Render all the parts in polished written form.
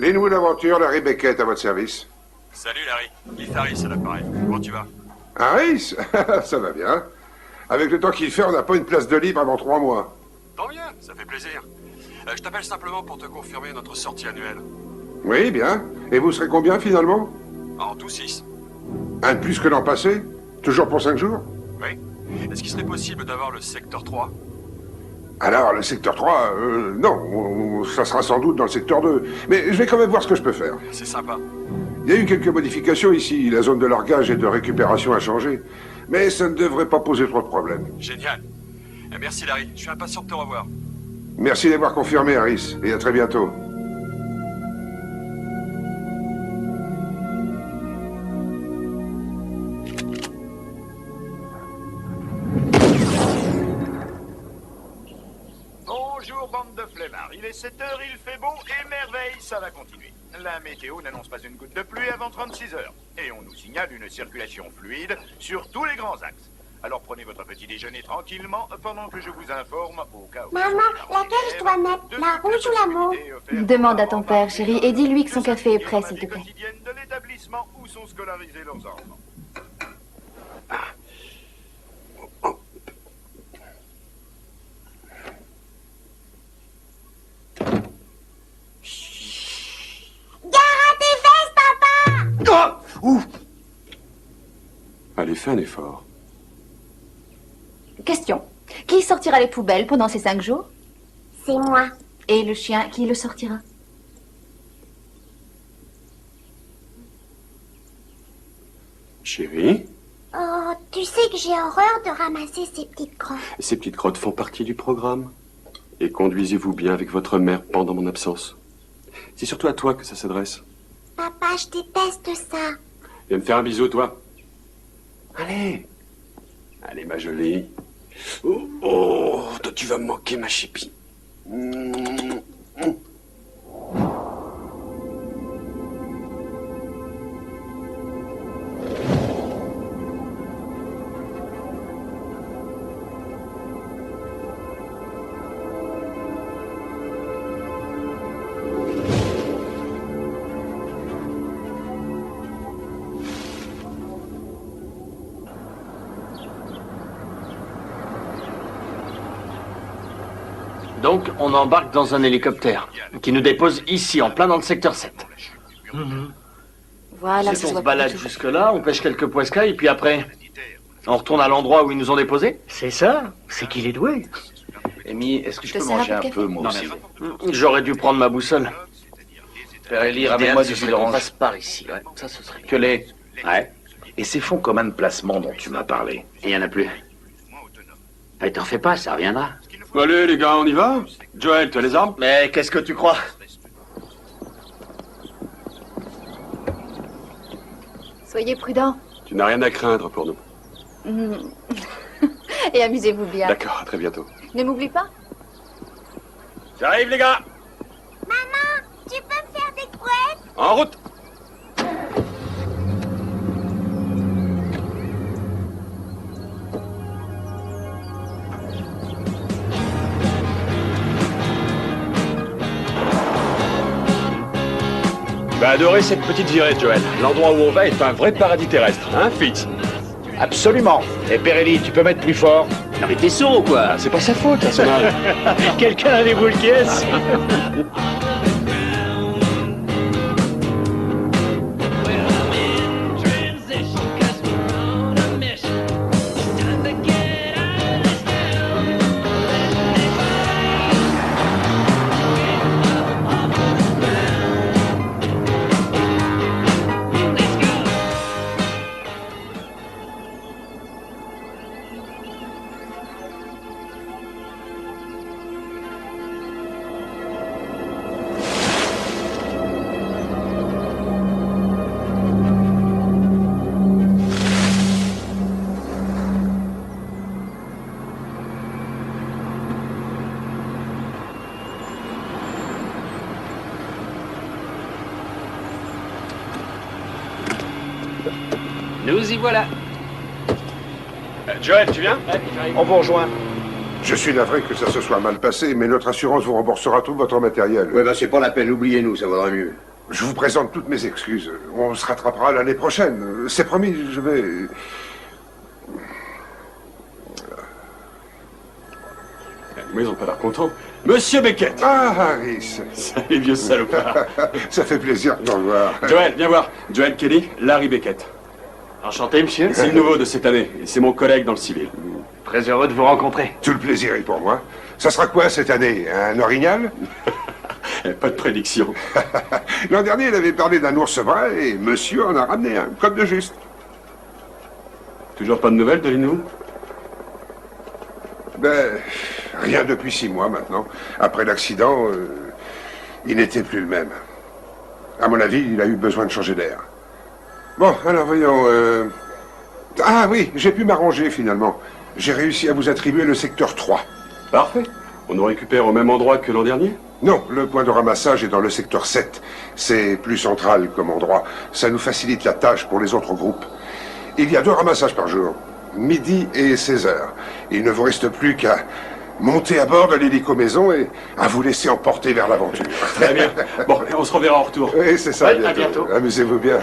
Les nouveaux d'Aventure, Larry Beckett à votre service. Salut Larry, Cliff Harris à l'appareil. Comment tu vas? Harris? Ça va bien. Avec le temps qu'il fait, on n'a pas une place de libre avant 3 mois. Tant mieux, ça fait plaisir. Je t'appelle simplement pour te confirmer notre sortie annuelle. Oui, bien. Et vous serez combien finalement? En tout 6. Un de plus que l'an passé? Toujours pour 5 jours? Oui. Est-ce qu'il serait possible d'avoir le secteur 3? Alors, le secteur 3, non, ça sera sans doute dans le secteur 2. Mais je vais quand même voir ce que je peux faire. C'est sympa. Il y a eu quelques modifications ici. La zone de largage et de récupération a changé. Mais ça ne devrait pas poser trop de problèmes. Génial. Merci Larry, je suis impatient de te revoir. Merci d'avoir confirmé, Harris. Et à très bientôt. Bonjour, bande de flemmards. Il est 7 heures, il fait beau et merveille, ça va continuer. La météo n'annonce pas une goutte de pluie avant 36 heures. Et on nous signale une circulation fluide sur tous les grands axes. Alors prenez votre petit déjeuner tranquillement pendant que je vous informe au cas où... Maman, laquelle je dois mettre, la rouge ou la mauve? Demande à ton père, chérie, et dis-lui que son café est prêt, s'il te plaît. ...de l'établissement où sont scolarisés leurs enfants. Gare tes fesses, papa! Ouf. Allez, fais un effort. Question. Qui sortira les poubelles pendant ces 5 jours? C'est moi. Et le chien, qui le sortira? Chérie, Oh, tu sais que j'ai horreur de ramasser ces petites crottes. ces petites crottes font partie du programme. Et conduisez-vous bien avec votre mère pendant mon absence. C'est surtout à toi que ça s'adresse. Papa, je déteste ça. Viens me faire un bisou, toi. Allez. Allez, ma jolie. Oh, toi, tu vas me manquer, ma chépie. Donc, on embarque dans un hélicoptère qui nous dépose ici, en plein dans le secteur 7. Voilà, Si on se balade jusque-là, on pêche quelques poiscailles, puis après, on retourne à l'endroit où ils nous ont déposés. C'est ça, c'est qu'il est doué. Amy, est-ce que je te peux sers un manger peu de un café peu, moi Non, aussi? merci. J'aurais dû prendre ma boussole. Père Eli, Idéal, ramène-moi ce du serait jus qu'on d'orange. passe par ici, ouais. Ça, ce serait bien. Que les... Ouais. Et ces fonds communs de placement dont tu m'as parlé? Il y en a plus. Mais t'en fais pas, ça reviendra. Allez, les gars, on y va? Joël, tu as les armes? Mais qu'est-ce que tu crois? Soyez prudents. Tu n'as rien à craindre pour nous. Et amusez-vous bien. D'accord, à très bientôt. Ne m'oublie pas. J'arrive, les gars! Maman, tu peux me faire des couettes? En route! Tu vas adorer cette petite virée, Joël. L'endroit où on va est un vrai paradis terrestre, hein, Fitz? Absolument. Et Père Eli, tu peux mettre plus fort? Non mais t'es sourd ou quoi? C'est pas sa faute, personnage. Quelqu'un a des boules caisses? Nous y voilà. Joël, tu viens? On vous rejoint. Je suis navré que ça se soit mal passé, mais notre assurance vous remboursera tout votre matériel. Ouais, ben c'est pas la peine, oubliez-nous, ça vaudrait mieux. Je vous présente toutes mes excuses. On se rattrapera l'année prochaine. C'est promis, je vais... Mais ils ont pas l'air contents. Monsieur Beckett! Ah, Harris. Salut, vieux salopard. Ça fait plaisir de vous revoir. Joel, viens voir. Joel Kelly, Larry Beckett. Enchanté, monsieur. C'est le nouveau de cette année, et c'est mon collègue dans le civil. Très heureux de vous rencontrer. Tout le plaisir est pour moi. Ça sera quoi cette année? Un orignal? Pas de prédiction. L'an dernier, il avait parlé d'un ours brun et monsieur en a ramené un, comme de juste. Toujours pas de nouvelles de l'inou? Ben, rien depuis 6 mois maintenant. Après l'accident, il n'était plus le même. À mon avis, il a eu besoin de changer d'air. Bon, alors voyons... Ah oui, j'ai pu m'arranger finalement. J'ai réussi à vous attribuer le secteur 3. Parfait. On nous récupère au même endroit que l'an dernier? Non, le point de ramassage est dans le secteur 7. C'est plus central comme endroit. Ça nous facilite la tâche pour les autres groupes. Il y a 2 ramassages par jour, midi et 16 heures. Il ne vous reste plus qu'à monter à bord de l'hélico-maison et à vous laisser emporter vers l'aventure. Très bien. Bon, on se reverra en retour. Oui, c'est ça, Oui, à bientôt. Amusez-vous bien.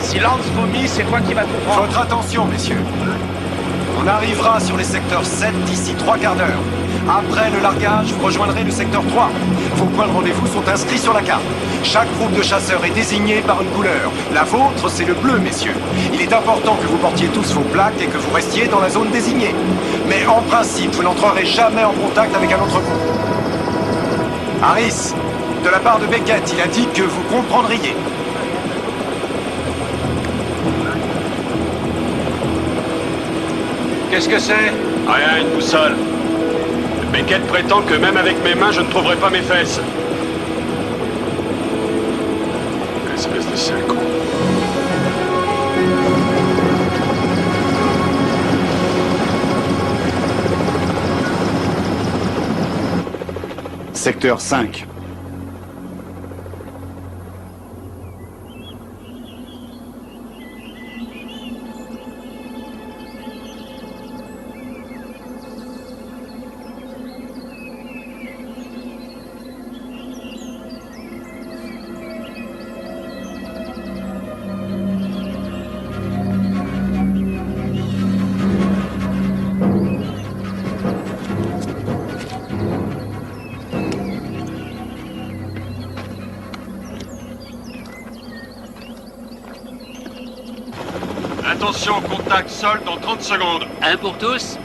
Si Lance vomit, c'est toi qui vas tout prendre. Votre attention, messieurs. On arrivera sur les secteurs 7 d'ici 3 quarts d'heure. Après le largage, vous rejoindrez le secteur 3. Vos points de rendez-vous sont inscrits sur la carte. Chaque groupe de chasseurs est désigné par une couleur. La vôtre, c'est le bleu, messieurs. Il est important que vous portiez tous vos plaques et que vous restiez dans la zone désignée. Mais en principe, vous n'entrerez jamais en contact avec un autre groupe. Harris, de la part de Beckett, il a dit que vous comprendriez. Qu'est-ce que c'est? Rien, une boussole. Beckett prétend que même avec mes mains, je ne trouverai pas mes fesses. Espèce de sale con. Secteur 5. Attention, contact sol dans 30 secondes. Un pour tous.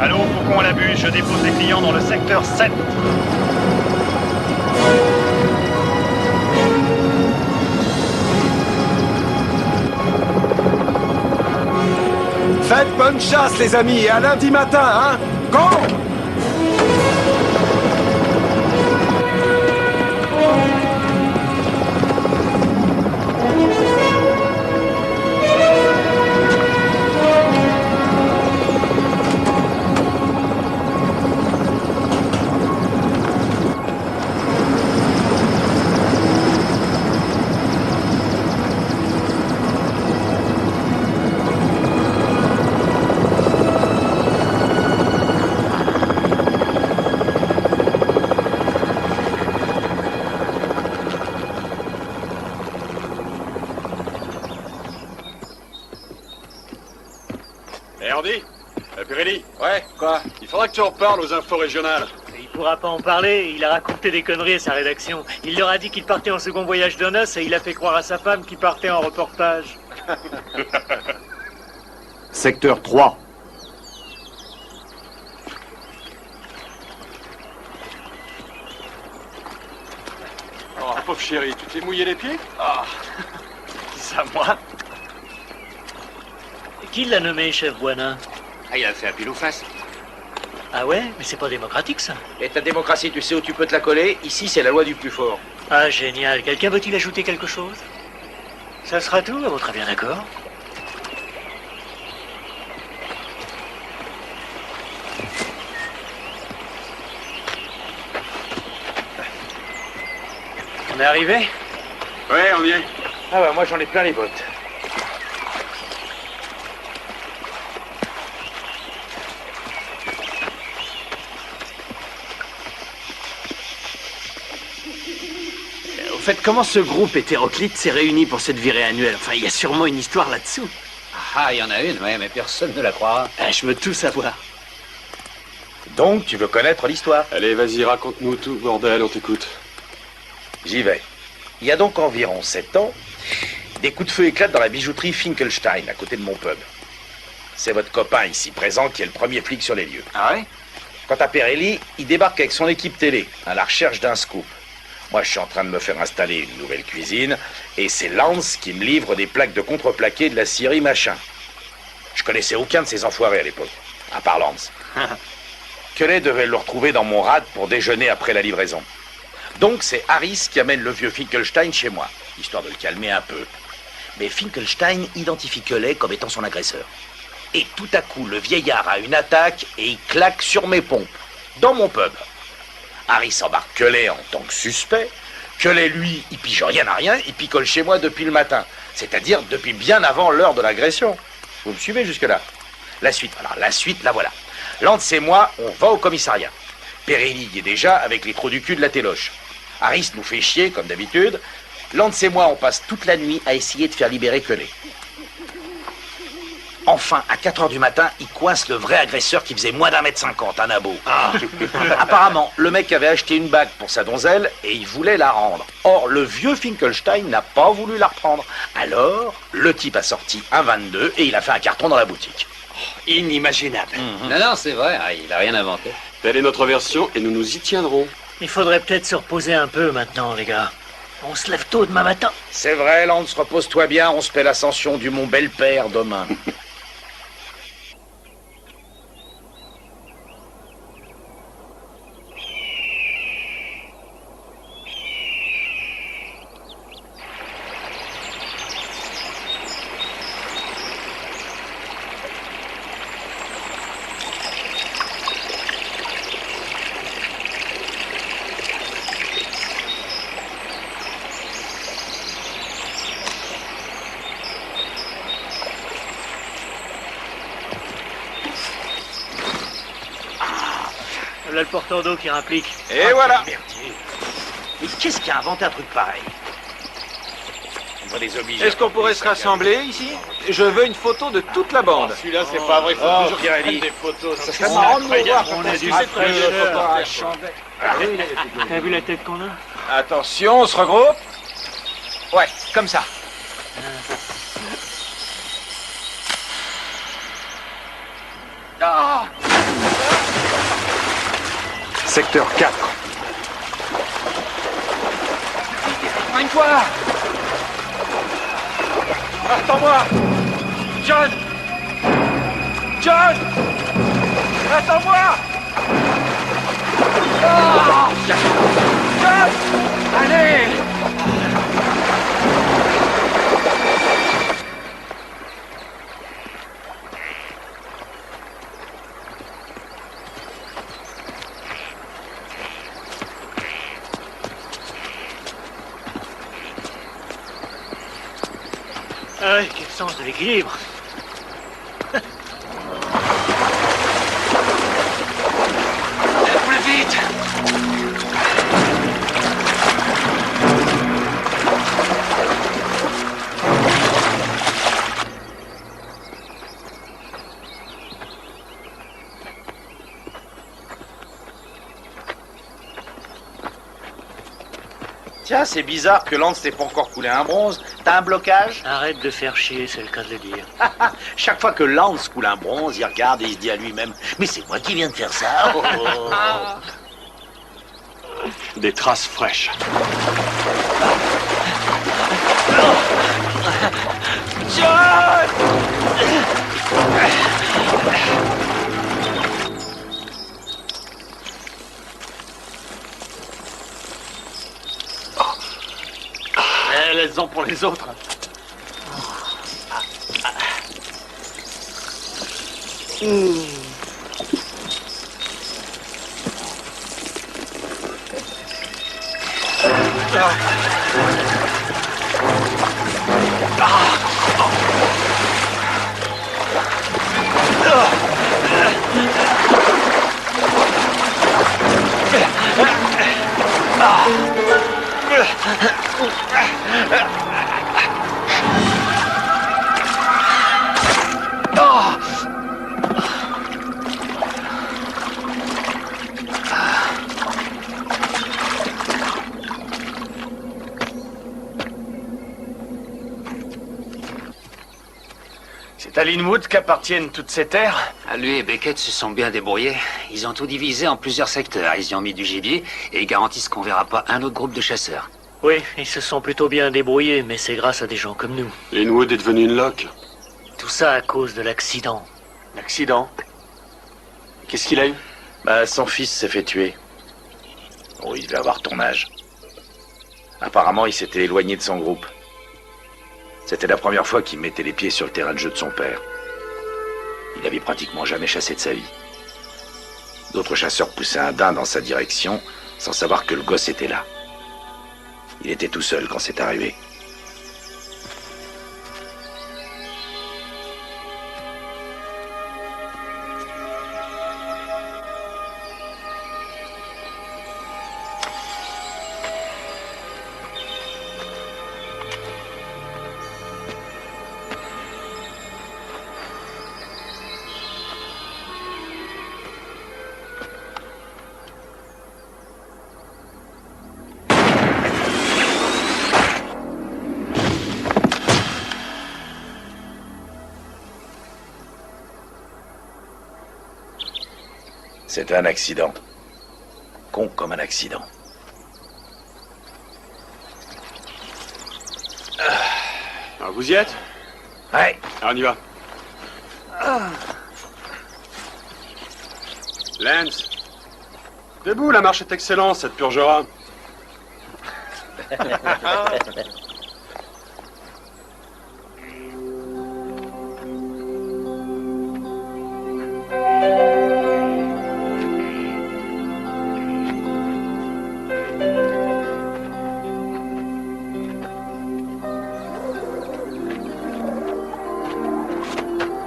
Allô, Faucon à la bûche, je dépose les clients dans le secteur 7. Faites bonne chasse, les amis, et à lundi matin, hein? Go! Perelli, Ouais, quoi? il faudra que tu en parles aux infos régionales. Il pourra pas en parler, il a raconté des conneries à sa rédaction. Il leur a dit qu'il partait en second voyage de noces et il a fait croire à sa femme qu'il partait en reportage. Secteur 3. Oh, pauvre chéri, tu t'es mouillé les pieds? Ah, ça moi. Qui l'a nommé chef Boinin? Ah, il a fait un pile ou face. Ah ouais, mais c'est pas démocratique ça. Et ta démocratie, tu sais où tu peux te la coller? Ici, c'est la loi du plus fort. Ah génial, quelqu'un veut-il ajouter quelque chose? Ça sera tout, à votre avis, d'accord? On est arrivé? Ouais, on y est. Ah bah moi j'en ai plein les bottes. Au fait, comment ce groupe hétéroclite s'est réuni pour cette virée annuelle? Enfin, il y a sûrement une histoire là-dessous. Ah, il y en a une, ouais, mais personne ne la croira. Ah, je veux tout savoir. Donc tu veux connaître l'histoire? Allez, vas-y, raconte-nous tout, bordel, on t'écoute. J'y vais. Il y a donc environ 7 ans, des coups de feu éclatent dans la bijouterie Finkelstein, à côté de mon pub. C'est votre copain ici présent qui est le premier flic sur les lieux. Ah ouais? Quant à Perelli, il débarque avec son équipe télé, à la recherche d'un scoop. Moi, je suis en train de me faire installer une nouvelle cuisine, et c'est Lance qui me livre des plaques de contreplaqué de la scierie machin. Je connaissais aucun de ces enfoirés à l'époque, à part Lance. Kelly devait le retrouver dans mon rad pour déjeuner après la livraison. Donc c'est Harris qui amène le vieux Finkelstein chez moi, histoire de le calmer un peu. Mais Finkelstein identifie Kelly comme étant son agresseur. Et tout à coup, le vieillard a une attaque et il claque sur mes pompes, dans mon pub. Harris embarque Kelly en tant que suspect. Kelly, lui, il pige rien à rien, il picole chez moi depuis le matin. C'est-à-dire depuis bien avant l'heure de l'agression. Vous me suivez jusque-là? La suite, alors la suite, la voilà. Lance et moi, on va au commissariat. Perelli y est déjà avec les trous du cul de la téloche. Harris nous fait chier, comme d'habitude. Lance et moi, on passe toute la nuit à essayer de faire libérer Kelly. Enfin, à 4 heures du matin, il coince le vrai agresseur qui faisait moins d'1m50, un abo. Ah. Apparemment, le mec avait acheté une bague pour sa donzelle et il voulait la rendre. Or, le vieux Finkelstein n'a pas voulu la reprendre. Alors, le type a sorti un 22 et il a fait un carton dans la boutique. Inimaginable. Non, non, c'est vrai, il a rien inventé. Telle est notre version et nous nous y tiendrons. Il faudrait peut-être se reposer un peu maintenant, les gars. On se lève tôt demain matin. C'est vrai, Lance, repose-toi bien, on se fait l'ascension du Mont Bel-Père demain. Là, le porteur d'eau qui implique. Et voilà. Mais qu'est-ce qui a inventé un truc pareil? Est-ce qu'on pourrait se rassembler ici? Je veux une photo de toute la bande. Celui-là, c'est pas vrai, faut toujours Pierre prendre des photos. Ça serait marrant de me voir. On a dû se T'as vu la tête qu'on a? Attention, on se regroupe. Ouais, comme ça. Ah. Secteur 4. Une-toi là. Attends-moi. John. John. Attends-moi. Ah. John. Allez. Ah ouais, quel sens de l'équilibre. Plus vite! Tiens, c'est bizarre que Lance t'ait pas encore coulé un bronze. T'as un blocage? Arrête de faire chier, c'est le cas de le dire. Chaque fois que Lance coule un bronze, il regarde et il se dit à lui-même « Mais c'est moi qui viens de faire ça oh, oh. !» Des traces fraîches. John! Laisse-en pour les autres. C'est à Linwood qu'appartiennent toutes ces terres? Lui et Beckett se sont bien débrouillés. Ils ont tout divisé en plusieurs secteurs. Ils y ont mis du gibier et ils garantissent qu'on verra pas un autre groupe de chasseurs. Oui, ils se sont plutôt bien débrouillés, mais c'est grâce à des gens comme nous. Linwood est devenu une loque. Tout ça à cause de l'accident. L'accident? Qu'est-ce qu'il a eu? Bah, son fils s'est fait tuer. Oh, il devait avoir ton âge. Apparemment, il s'était éloigné de son groupe. C'était la première fois qu'il mettait les pieds sur le terrain de jeu de son père. Il avait pratiquement jamais chassé de sa vie. D'autres chasseurs poussaient un daim dans sa direction, sans savoir que le gosse était là. Il était tout seul quand c'est arrivé. C'était un accident. Con comme un accident. Alors vous y êtes? Ouais. Alors on y va. Lance. Debout, la marche est excellente, ça te purgera.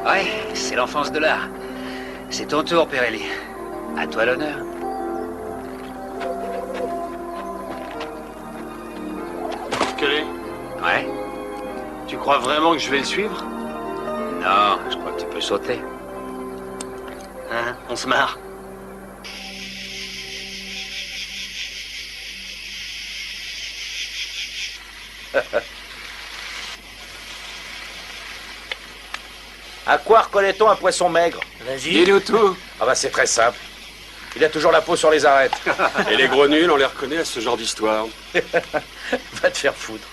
Ouais, c'est l'enfance de l'art. C'est ton tour, Pirelli. À toi l'honneur. Kelly? Ouais? Tu crois vraiment que je vais le suivre? Non, je crois que tu peux sauter. Hein? On se marre. À quoi reconnaît-on un poisson maigre? Vas-y. Dis-nous tout. Ah bah c'est très simple. Il a toujours la peau sur les arêtes. Et les gros nuls, on les reconnaît à ce genre d'histoire. Va te faire foutre.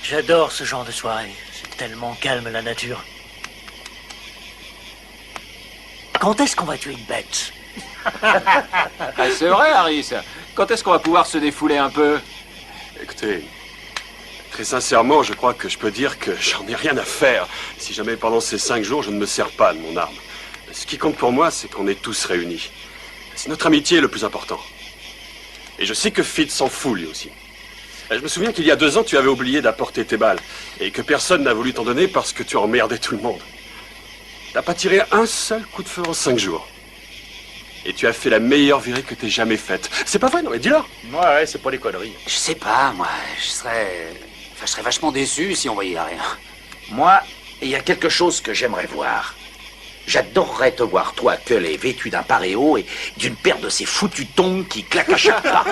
J'adore ce genre de soirée. C'est tellement calme la nature. Quand est-ce qu'on va tuer une bête? Ah, c'est vrai, Harris. Quand est-ce qu'on va pouvoir se défouler un peu? Écoutez, très sincèrement, je crois que je peux dire que j'en ai rien à faire si jamais pendant ces 5 jours je ne me sers pas de mon arme. Ce qui compte pour moi, c'est qu'on est tous réunis. C'est notre amitié le plus important. Et je sais que Fitz s'en fout lui aussi. Je me souviens qu'il y a 2 ans, tu avais oublié d'apporter tes balles et que personne n'a voulu t'en donner parce que tu emmerdais tout le monde. T'as pas tiré un seul coup de feu en 5 jours. Et tu as fait la meilleure virée que t'aies jamais faite. C'est pas vrai, non? Mais dis-leur. Ouais, c'est pas des conneries. Je sais pas, moi. Je serais vachement déçu si on voyait rien. Moi, il y a quelque chose que j'aimerais voir. J'adorerais te voir, toi, Cully, vêtu d'un paréo et d'une paire de ces foutus tongs qui claquent à chaque pas,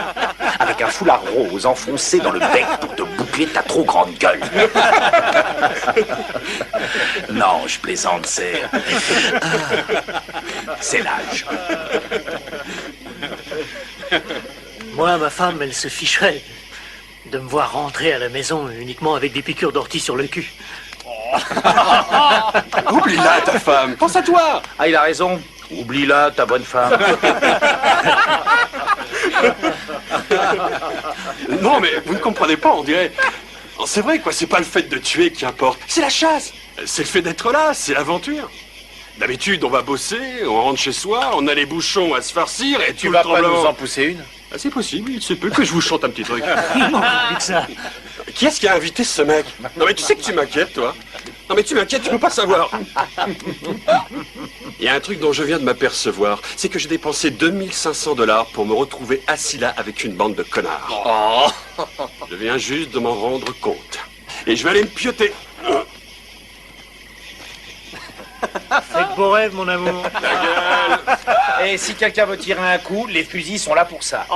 avec un foulard rose enfoncé dans le bec pour te boucler ta trop grande gueule. Non, je plaisante, c'est l'âge. Moi, ma femme, elle se ficherait de me voir rentrer à la maison uniquement avec des piqûres d'ortie sur le cul. Oublie-la, ta femme. Pense à toi. Ah, il a raison. Oublie-la, ta bonne femme. Non, mais vous ne comprenez pas, on dirait... C'est vrai, quoi, c'est pas le fait de tuer qui importe. C'est la chasse. C'est le fait d'être là, c'est l'aventure. D'habitude, on va bosser, on rentre chez soi, on a les bouchons à se farcir et tu vas pas nous en pousser une? Ah, c'est possible, il se peut que je vous chante un petit truc. Il manque plus que ça. Qui est-ce qui a invité ce mec? Non mais tu sais que tu m'inquiètes, toi. Non mais tu m'inquiètes, tu peux pas savoir. Il y a un truc dont je viens de m'apercevoir, c'est que j'ai dépensé 2500 $ pour me retrouver assis là avec une bande de connards. Je viens juste de m'en rendre compte. Et je vais aller me pioter. Fais de beaux rêves, mon amour. Ta gueule. Et si quelqu'un veut tirer un coup, les fusils sont là pour ça.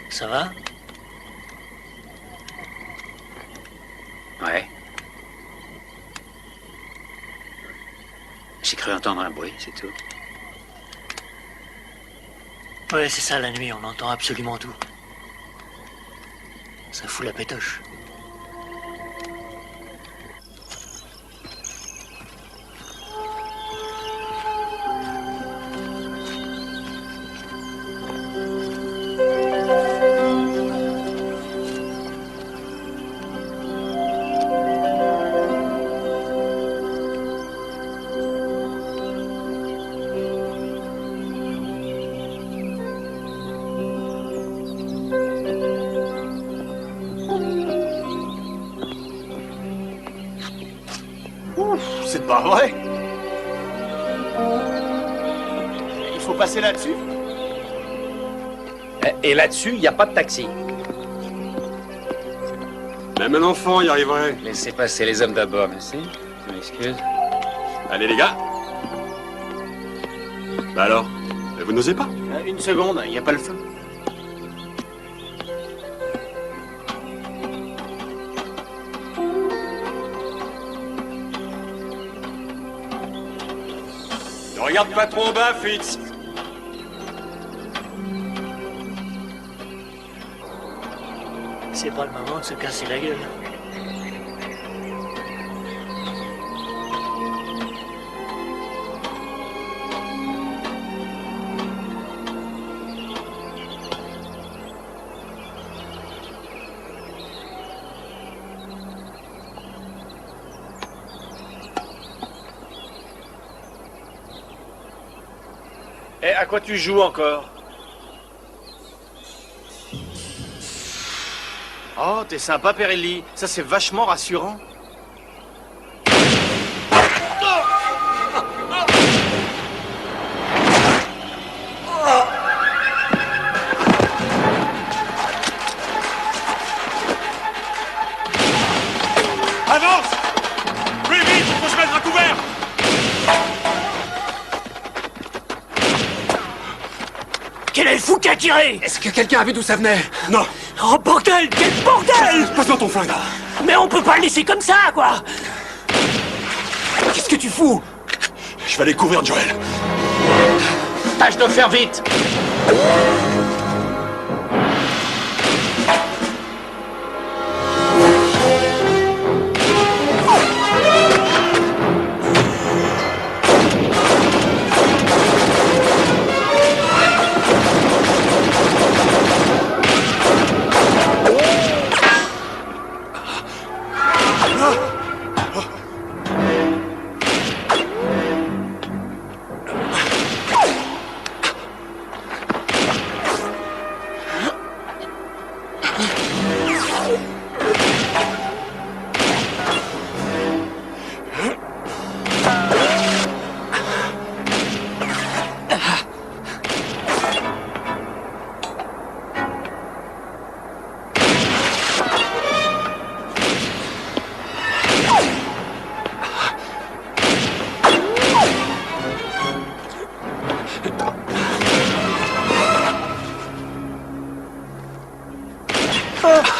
Ça va? Ouais. J'ai cru entendre un bruit, c'est tout. Ouais, c'est ça, la nuit, on entend absolument tout. Ça fout la pétoche. C'est pas vrai. Il faut passer là-dessus. Et là-dessus, il n'y a pas de taxi. Même un enfant y arriverait. Laissez passer les hommes d'abord, merci. Je m'excuse. Allez les gars. Bah alors, vous n'osez pas? Une seconde, il n'y a pas le feu. Ne regarde pas trop en bas, Fitz. C'est pas le moment de se casser la gueule. Et à quoi tu joues encore? Oh, t'es sympa, Perelli. Ça, c'est vachement rassurant. Avance! Plus vite, il faut se mettre à couvert! Quel est le fou qui a tiré? Est-ce que quelqu'un a vu d'où ça venait? Non. Oh bordel, quel bordel! Passe-moi ton flingue. Mais on peut pas le laisser comme ça, quoi! Qu'est-ce que tu fous? Je vais aller couvrir Joel. Tâche de faire vite.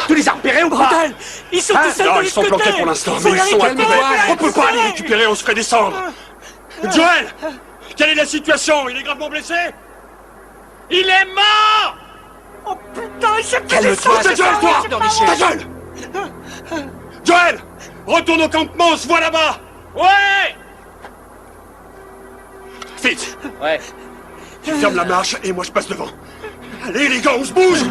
Tu les as repérés ou pas? Bordel! Ils sont tous seuls Non, de ils sont l'autre côté. planqués pour l'instant, Faut mais y ils sont à arriver, couvert. calme-toi, On peut pas les récupérer, on se ferait descendre. Joël! Quelle est la situation? Il est gravement blessé? Il est mort! Oh putain, il s'est fait Calme-toi, descendre. Joël, toi! Ta gueule! Joël! Retourne au campement, on se voit là-bas! Ouais! Vite! Ouais. Tu fermes la marche et moi je passe devant. Allez les gars, on se bouge!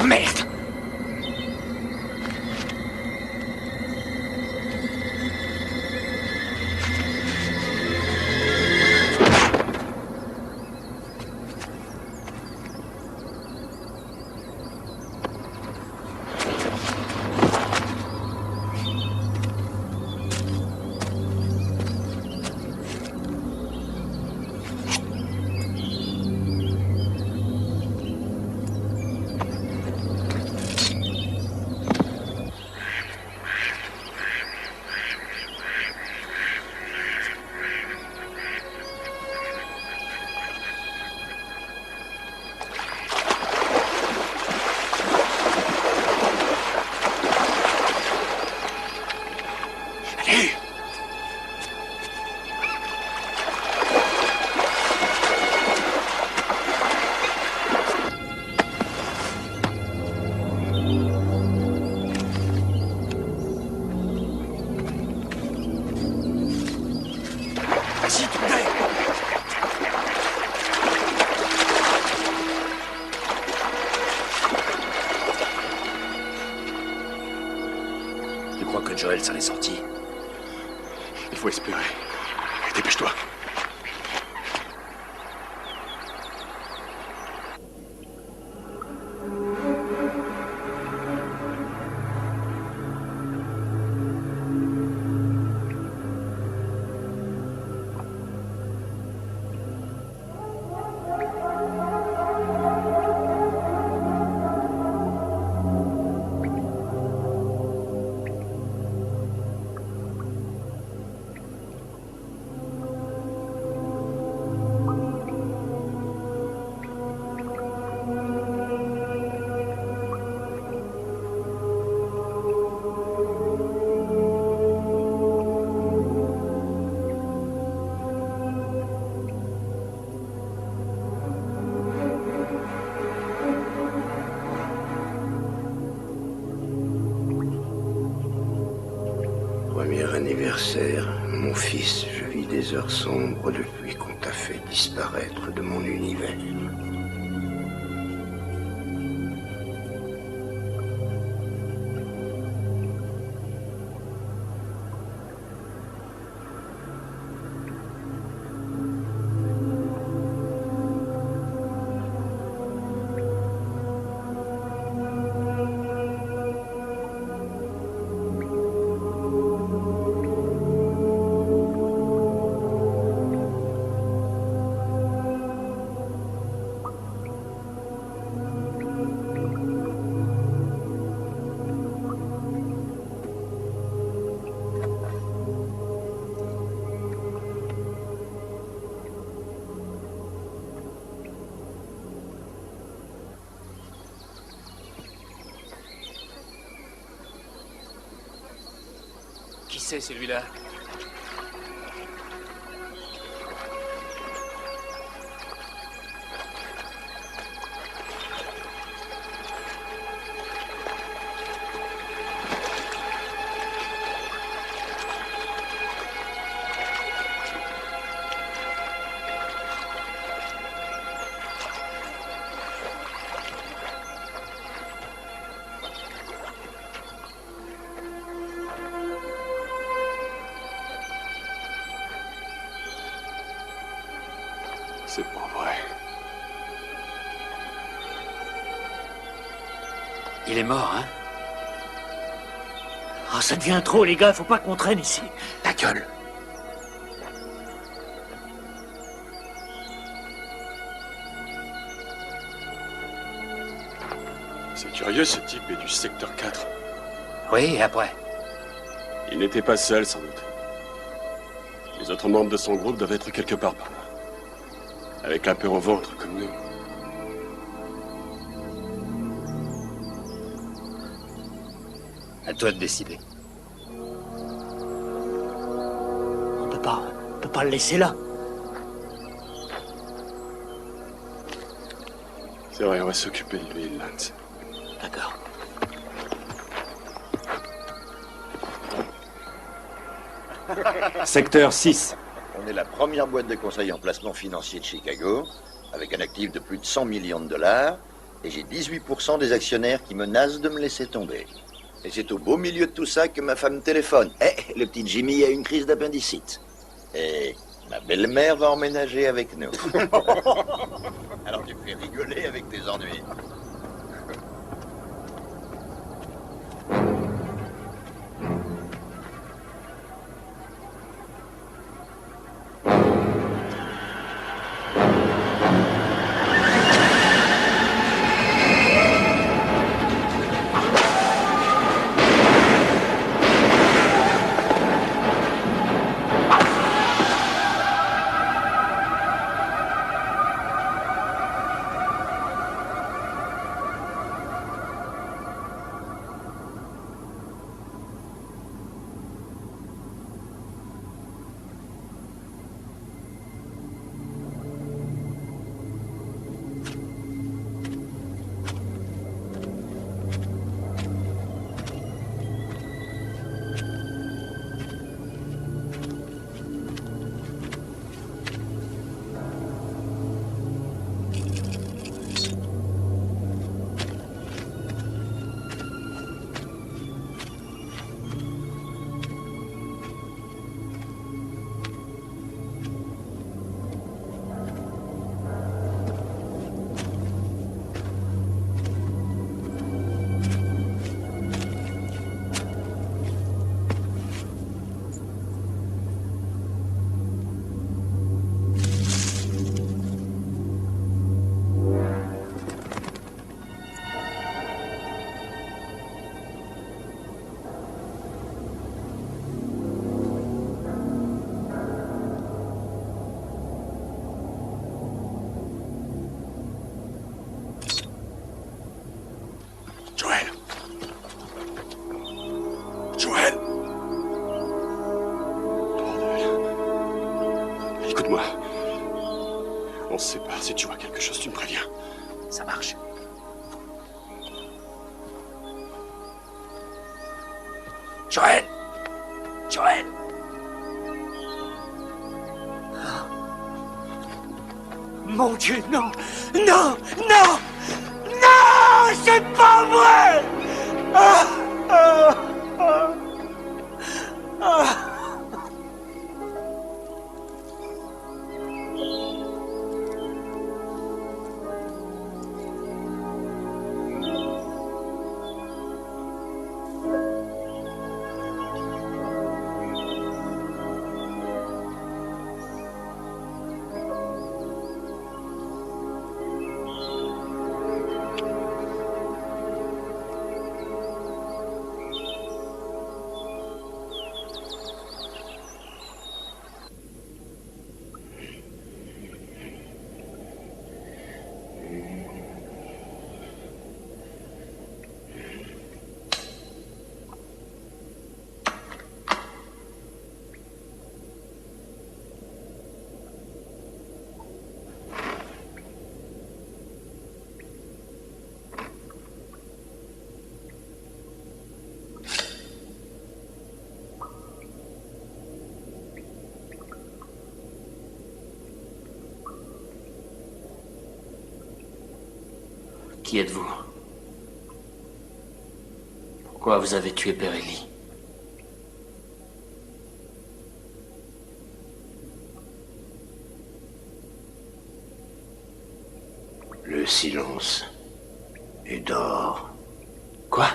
Merde! Tu crois que Joël s'en est sorti? Il faut espérer. Dépêche-toi. Premier anniversaire, mon fils, je vis des heures sombres depuis qu'on t'a fait disparaître de mon univers. c'est celui-là? C'est pas vrai. Il est mort, hein? Ah, ça devient trop, les gars, faut pas qu'on traîne ici. Ta gueule! C'est curieux, ce type est du secteur 4. Oui, et après? Il n'était pas seul, sans doute. Les autres membres de son groupe doivent être quelque part par là. Avec la peur au ventre, comme nous. À toi de décider. On peut pas le laisser là. C'est vrai, on va s'occuper de lui, Lance. D'accord. Secteur 6. On est la première boîte de conseil en placement financier de Chicago, avec un actif de plus de 100 millions de dollars, et j'ai 18% des actionnaires qui menacent de me laisser tomber. Et c'est au beau milieu de tout ça que ma femme téléphone. Eh, le petit Jimmy a une crise d'appendicite. Et ma belle-mère va emménager avec nous. Alors tu fais rigoler avec tes ennuis. Écoute-moi. On se sépare. Si tu vois quelque chose, tu me préviens. Ça marche. Joël! Joël! Mon Dieu, non! Non! Non! Non! C'est pas vrai! Ah! Ah! Ah! Ah! Qui êtes-vous? Pourquoi vous avez tué Pirelli? Le silence est d'or. Quoi?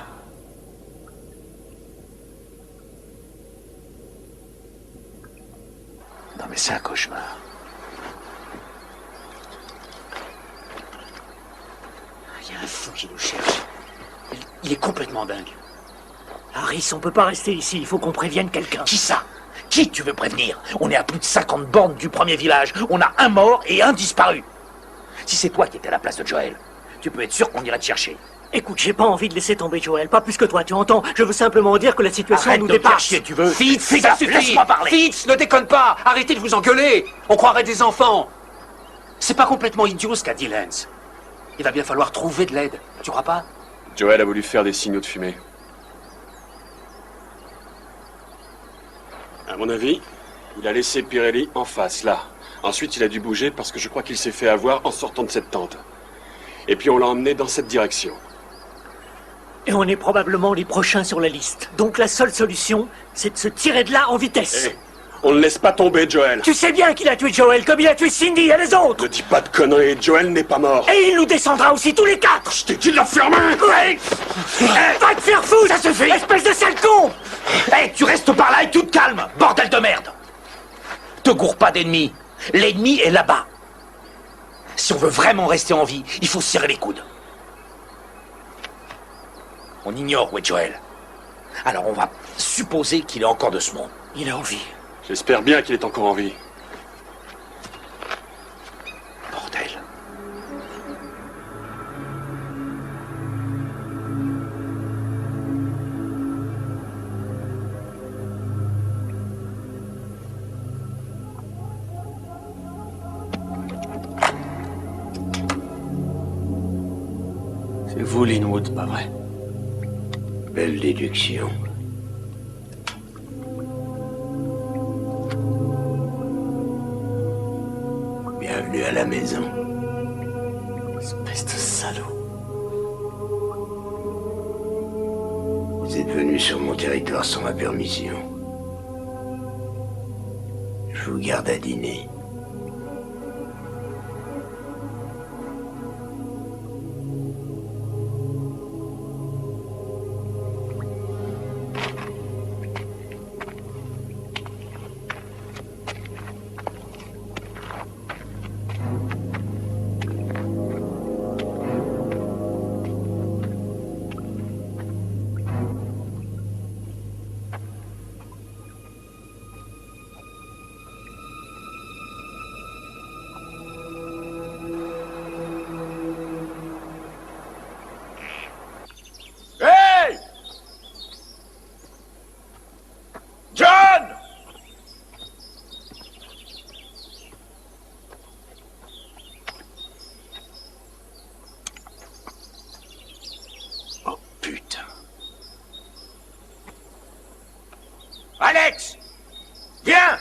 Non mais c'est un cauchemar. Il y a un fou qui nous cherche. Il est complètement dingue. Harris, on peut pas rester ici, il faut qu'on prévienne quelqu'un. Qui ça? Qui tu veux prévenir? On est à plus de 50 bornes du premier village. On a un mort et un disparu. Si c'est toi qui étais à la place de Joel, tu peux être sûr qu'on irait te chercher. Écoute, j'ai pas envie de laisser tomber Joel, pas plus que toi, tu entends? Je veux simplement dire que la situation Arrête nous de me faire dépasse. chier, tu veux? Fitz, ça suffit. Laisse-moi parler. Fitz, ne déconne pas. Arrêtez de vous engueuler. On croirait des enfants. C'est pas complètement idiot ce qu'a dit Lance. Il va bien falloir trouver de l'aide, tu crois pas? Joel a voulu faire des signaux de fumée. À mon avis, il a laissé Pirelli en face, là. Ensuite, il a dû bouger parce que je crois qu'il s'est fait avoir en sortant de cette tente. Et puis on l'a emmené dans cette direction. Et on est probablement les prochains sur la liste. Donc la seule solution, c'est de se tirer de là en vitesse. Hey, on ne laisse pas tomber, Joel. Tu sais bien qu'il a tué Joel, comme il a tué Cindy et les autres. Ne dis pas de conneries, Joel n'est pas mort. Et il nous descendra aussi tous les quatre. Je t'ai dit de la fermer. Ouais. Va te faire foutre. Ça suffit. Espèce de sale con. Hé, tu restes par là et tu te calmes, bordel de merde. Te gourre pas d'ennemis. L'ennemi est là-bas. Si on veut vraiment rester en vie, il faut se serrer les coudes. On ignore où est Joel. Alors on va supposer qu'il est encore de ce monde. Il est en vie. J'espère bien qu'il est encore en vie. Bordel. C'est vous, Linwood, pas vrai? Belle déduction. Bienvenue à la maison. Espèce de salaud. Vous êtes venu sur mon territoire sans ma permission. Je vous garde à dîner. Hey! John! Oh putain. Alex! Viens!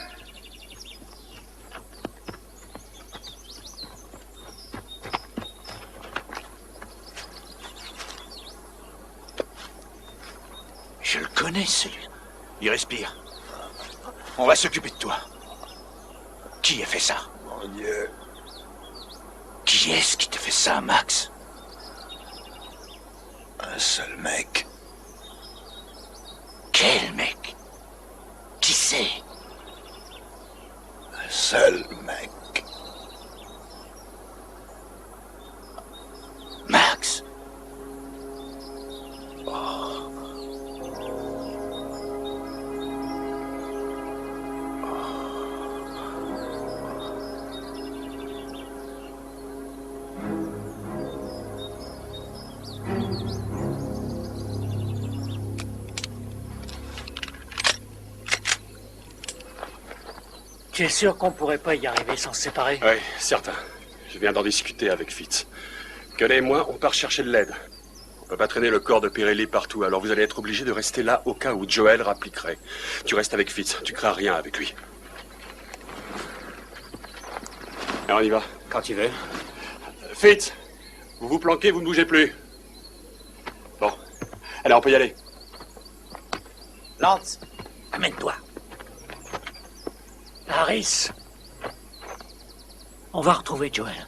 Je le connais, celui-là. Il respire. On va s'occuper de toi. Qui a fait ça? Mon Dieu. Qui est-ce qui te fait ça, Max? Un seul mec. Quel mec? Qui c'est? Un seul mec. Max? Tu es sûr qu'on pourrait pas y arriver sans se séparer? Oui, certain. Je viens d'en discuter avec Fitz. Cully et moi, on part chercher de l'aide. On peut pas traîner le corps de Pirelli partout, alors vous allez être obligé de rester là au cas où Joel rappliquerait. Tu restes avec Fitz, tu crains rien avec lui. Alors on y va. Quand tu veux. Fitz, Vous vous planquez, vous ne bougez plus. Bon. Allez, on peut y aller. Lance, amène-toi. Harris. On va retrouver Joel.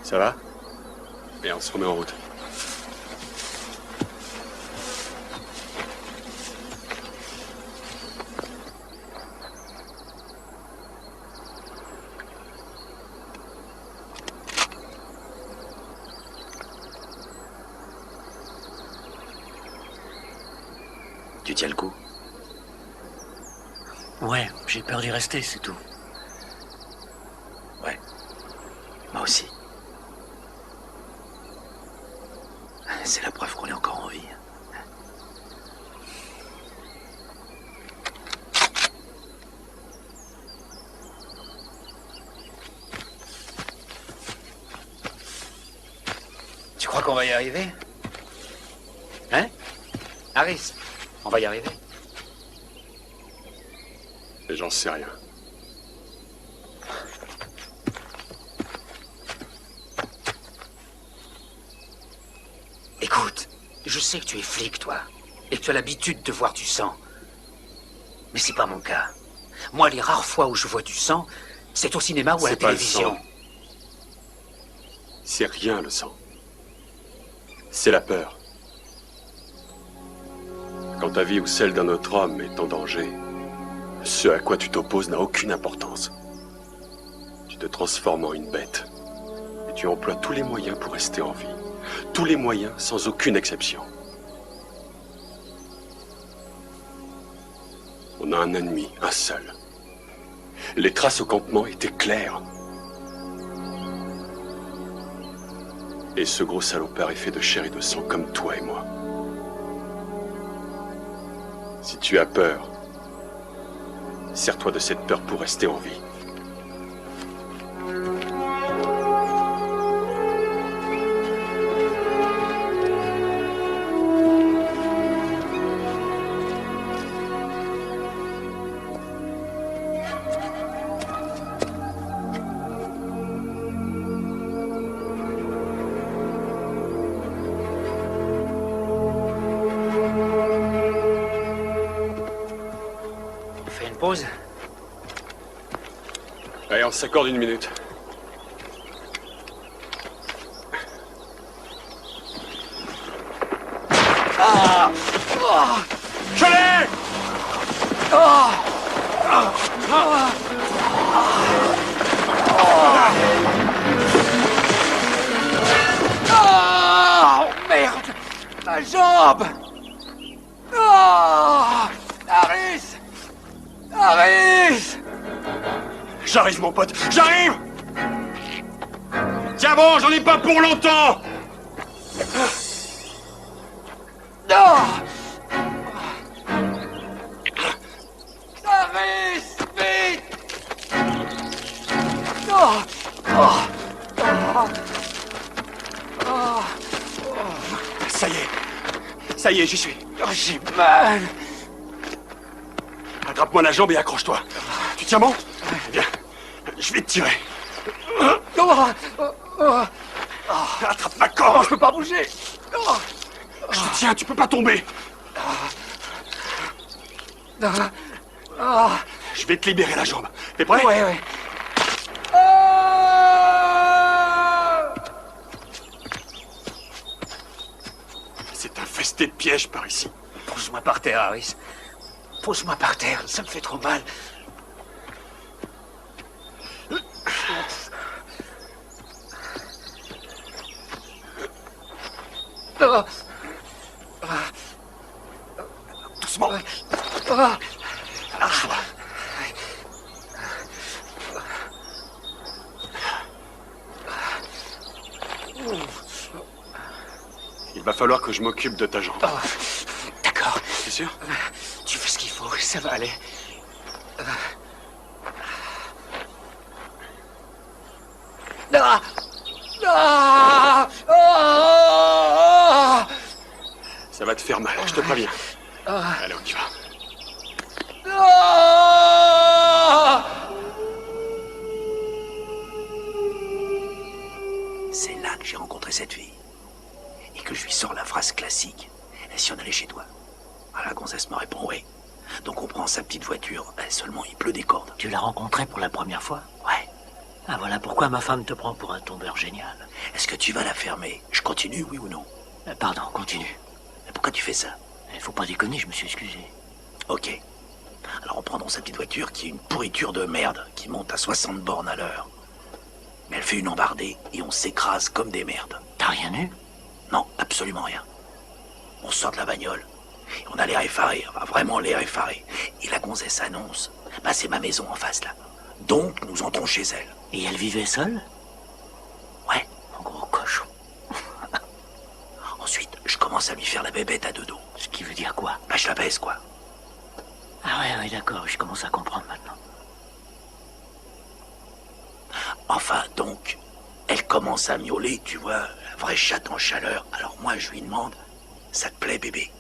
Ça va? Et on se remet en route. Tu tiens le coup? Ouais, j'ai peur d'y rester, c'est tout. Ouais. Moi aussi. C'est la preuve qu'on est encore en vie. Tu crois qu'on va y arriver? Hein? Harris, on va y arriver? J'en sais rien. Écoute, je sais que tu es flic, toi, et que tu as l'habitude de voir du sang. Mais c'est pas mon cas. Moi, les rares fois où je vois du sang, c'est au cinéma ou à la télévision. C'est rien, le sang. C'est la peur. Quand ta vie ou celle d'un autre homme est en danger, ce à quoi tu t'opposes n'a aucune importance. Tu te transformes en une bête. Et tu emploies tous les moyens pour rester en vie. Tous les moyens, sans aucune exception. On a un ennemi, un seul. Les traces au campement étaient claires. Et ce gros salopard est fait de chair et de sang comme toi et moi. Si tu as peur, sers-toi de cette peur pour rester en vie. Pause. Allez, on s'accorde une minute. Ah! Oh! Je l'ai! Oh! Oh, merde! Ma jambe! Oh! Harris! Harris! J'arrive, mon pote, j'arrive! Tiens bon, j'en ai pas pour longtemps! Non! Harris! Vite! Oh! Oh! Ça y est, j'y suis. Oh, j'ai mal. Attrape-moi la jambe et accroche-toi. Tu tiens bon? Bien. Je vais te tirer. Attrape ma corde. Je peux pas bouger. Je te tiens, tu peux pas tomber. Je vais te libérer la jambe. T'es prêt? Ouais. C'est infesté de pièges par ici. Pose-moi par terre, Harris. Pose-moi par terre, ça me fait trop mal. Doucement. Lâche-toi. Il va falloir que je m'occupe de ta jambe. D'accord. C'est sûr? Tu fais ce qu'il faut, ça va aller. Ça va te faire mal, je te préviens. Allez, on y va. C'est là que j'ai rencontré cette fille. Et que je lui sors la phrase classique. Et si on allait chez toi? La gonzesse me répond oui. Donc on prend sa petite voiture. Seulement il pleut des cordes. Tu l'as rencontrée pour la première fois? Ouais. Ah voilà pourquoi ma femme te prend pour un tombeur génial. Est-ce que tu vas la fermer? Je continue, oui ou non? Pardon, continue. Mais pourquoi tu fais ça? Il faut pas déconner, je me suis excusé. Ok. Alors on prend dans sa petite voiture qui est une pourriture de merde qui monte à 60 bornes à l'heure. Mais elle fait une embardée et on s'écrase comme des merdes. T'as rien eu? Non, absolument rien. On sort de la bagnole et on a l'air effaré, vraiment l'air effaré. Et la gonzesse annonce, c'est ma maison en face là. Donc nous entrons chez elle. Et elle vivait seule? Ouais. Un gros cochon. Ensuite, je commence à lui faire la bébête à deux dos. Ce qui veut dire quoi? Je la baise quoi. Ah ouais, d'accord, je commence à comprendre maintenant. Enfin, donc, elle commence à miauler, tu vois, la vraie chatte en chaleur. Alors moi, je lui demande, ça te plaît, bébé?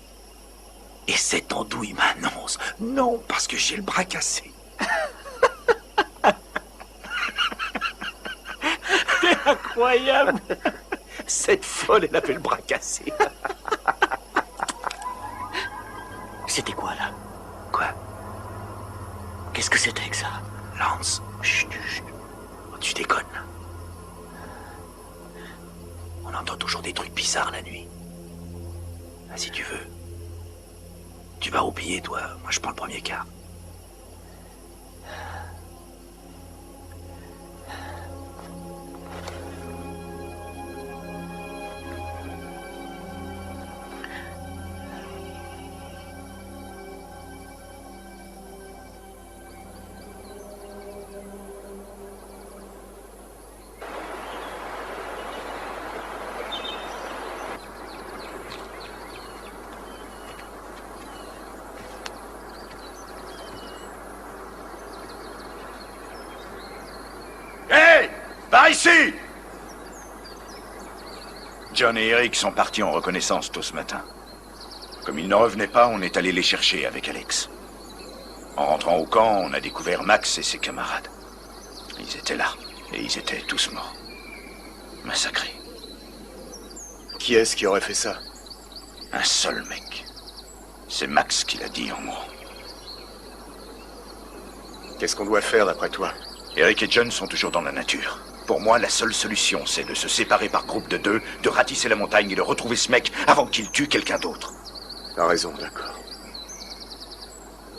Et cette andouille m'annonce, non, parce que j'ai le bras cassé. T'es incroyable. Cette folle, elle avait le bras cassé. C'était quoi, là? Quoi? Qu'est-ce que c'était que ça? Lance, chut. Tu déconnes, là. On entend toujours des trucs bizarres la nuit. Si tu veux, tu vas au billet, toi. Moi, je prends le premier quart. Par ici! John et Eric sont partis en reconnaissance tôt ce matin. Comme ils ne revenaient pas, on est allé les chercher avec Alex. En rentrant au camp, on a découvert Max et ses camarades. Ils étaient là, et ils étaient tous morts. Massacrés. Qui est-ce qui aurait fait ça? Un seul mec. C'est Max qui l'a dit en mourant. Qu'est-ce qu'on doit faire d'après toi? Eric et John sont toujours dans la nature. Pour moi, la seule solution, c'est de se séparer par groupe de 2, de ratisser la montagne et de retrouver ce mec avant qu'il tue quelqu'un d'autre. T'as raison, d'accord.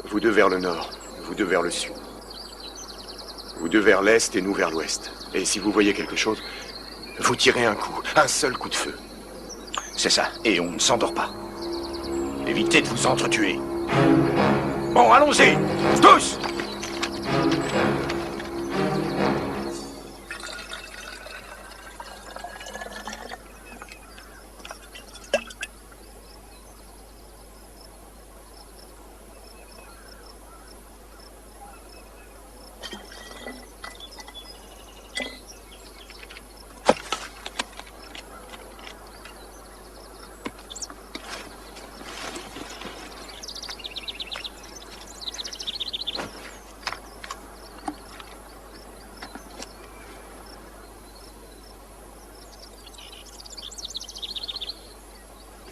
Vous deux vers le nord, vous deux vers le sud. Vous deux vers l'est et nous vers l'ouest. Et si vous voyez quelque chose, vous tirez un coup, un seul coup de feu. C'est ça, et on ne s'endort pas. Évitez de vous entretuer. Bon, allons-y, tous!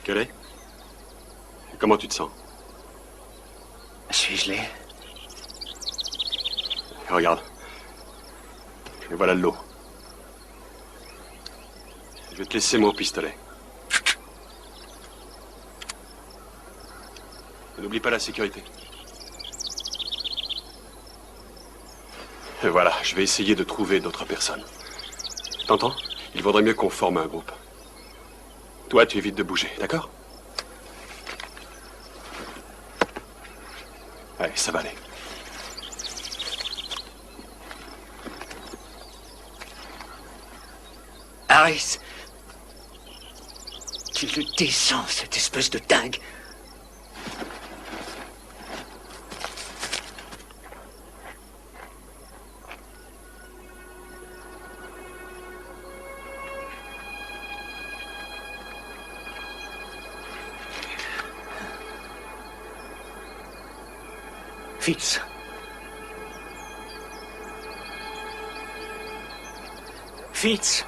Quel est? Comment tu te sens? Je suis gelé. Regarde. Et voilà de l'eau. Je vais te laisser mon pistolet. N'oublie pas la sécurité. Et voilà, je vais essayer de trouver d'autres personnes. T'entends? Il vaudrait mieux qu'on forme un groupe. Toi, tu évites de bouger, d'accord? Allez, ça va aller. Harris, tu le descends, cette espèce de dingue. Fitz. Fitz.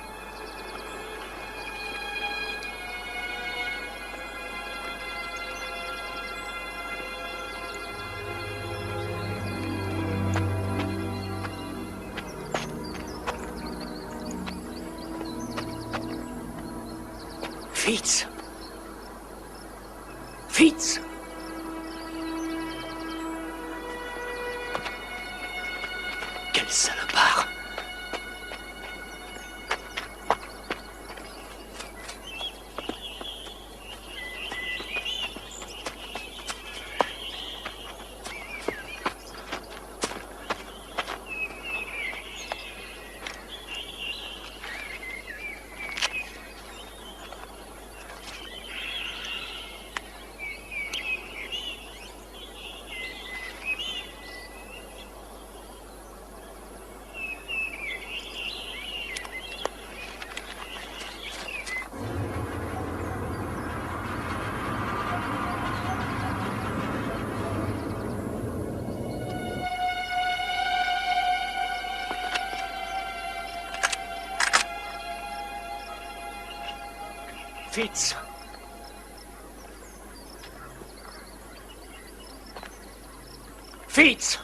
Fitz. Fitz. Quel salopard. Fitz. Fitz.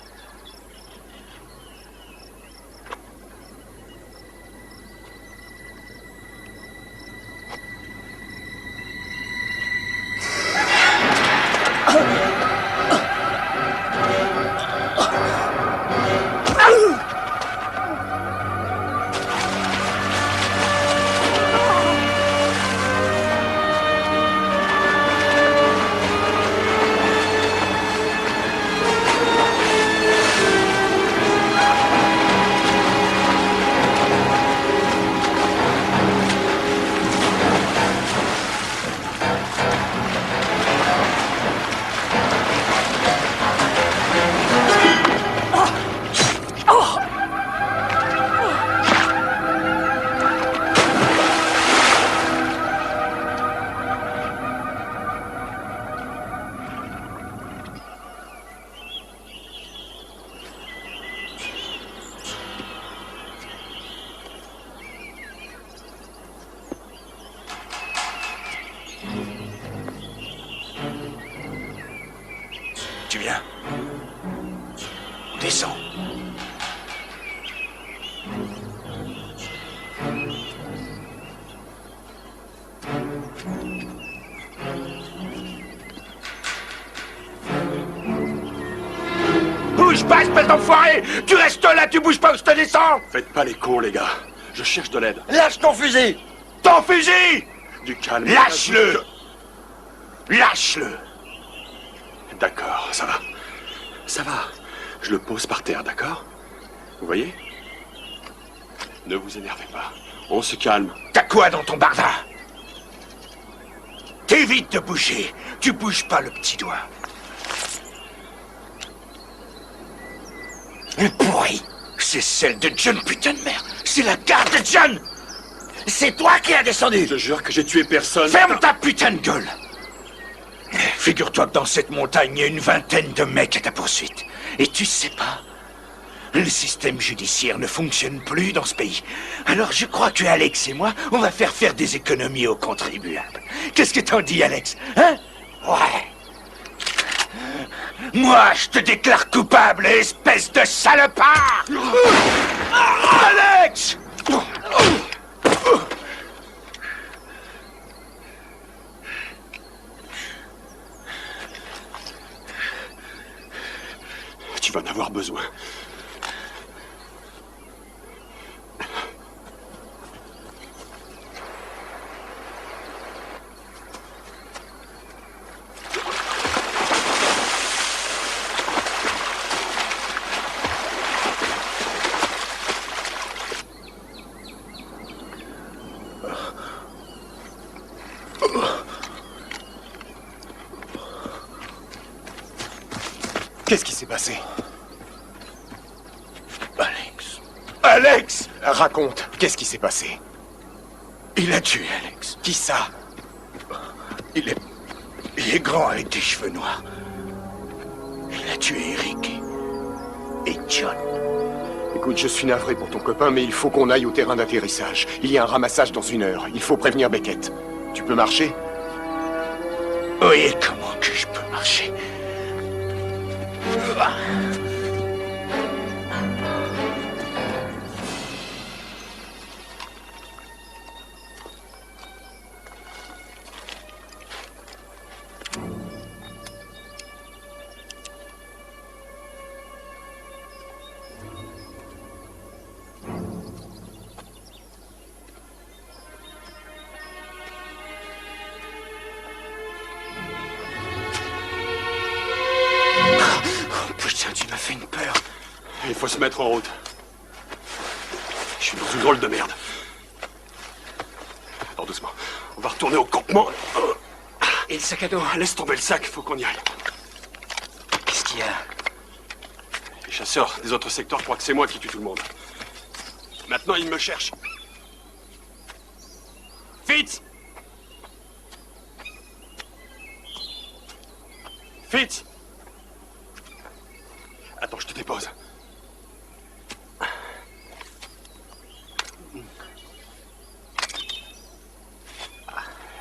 Tu viens? Descends. Bouge pas, espèce d'enfoiré! Tu restes là, tu bouges pas ou je te descends! Faites pas les cons, les gars. Je cherche de l'aide. Lâche ton fusil! Ton fusil! Du calme. Lâche-le! Lâche-le! D'accord, ça va. Ça va. Je le pose par terre, d'accord? Vous voyez? Ne vous énervez pas. On se calme. T'as quoi dans ton barda? T'évites de bouger. Tu bouges pas le petit doigt. Le pourri, c'est celle de John, putain de merde. C'est la garde de John. C'est toi qui as descendu. Je jure que j'ai tué personne. Ferme ta putain de gueule. Figure-toi que dans cette montagne, il y a une vingtaine de mecs à ta poursuite. Et tu sais pas, Le système judiciaire ne fonctionne plus dans ce pays. Alors je crois que Alex et moi, on va faire des économies aux contribuables. Qu'est-ce que t'en dis, Alex? Hein? Ouais. Moi, je te déclare coupable, espèce de salopard! Alex! Tu vas en avoir besoin. Qu'est-ce qui s'est passé? Alex. Alex! Raconte, qu'est-ce qui s'est passé? Il a tué Alex. Qui ça? Il est grand avec des cheveux noirs. Il a tué Eric et John. Écoute, je suis navré pour ton copain, mais il faut qu'on aille au terrain d'atterrissage. Il y a un ramassage dans 1 heure. Il faut prévenir Beckett. Tu peux marcher? Oui, et comment que je peux marcher? Il faut se mettre en route. Je suis dans une drôle de merde. Alors doucement. On va retourner au campement. Et le sac à dos? Laisse tomber le sac, faut qu'on y aille. Qu'est-ce qu'il y a? Les chasseurs des autres secteurs croient que c'est moi qui tue tout le monde. Maintenant, ils me cherchent. Fitz! Fitz! Attends, je te dépose.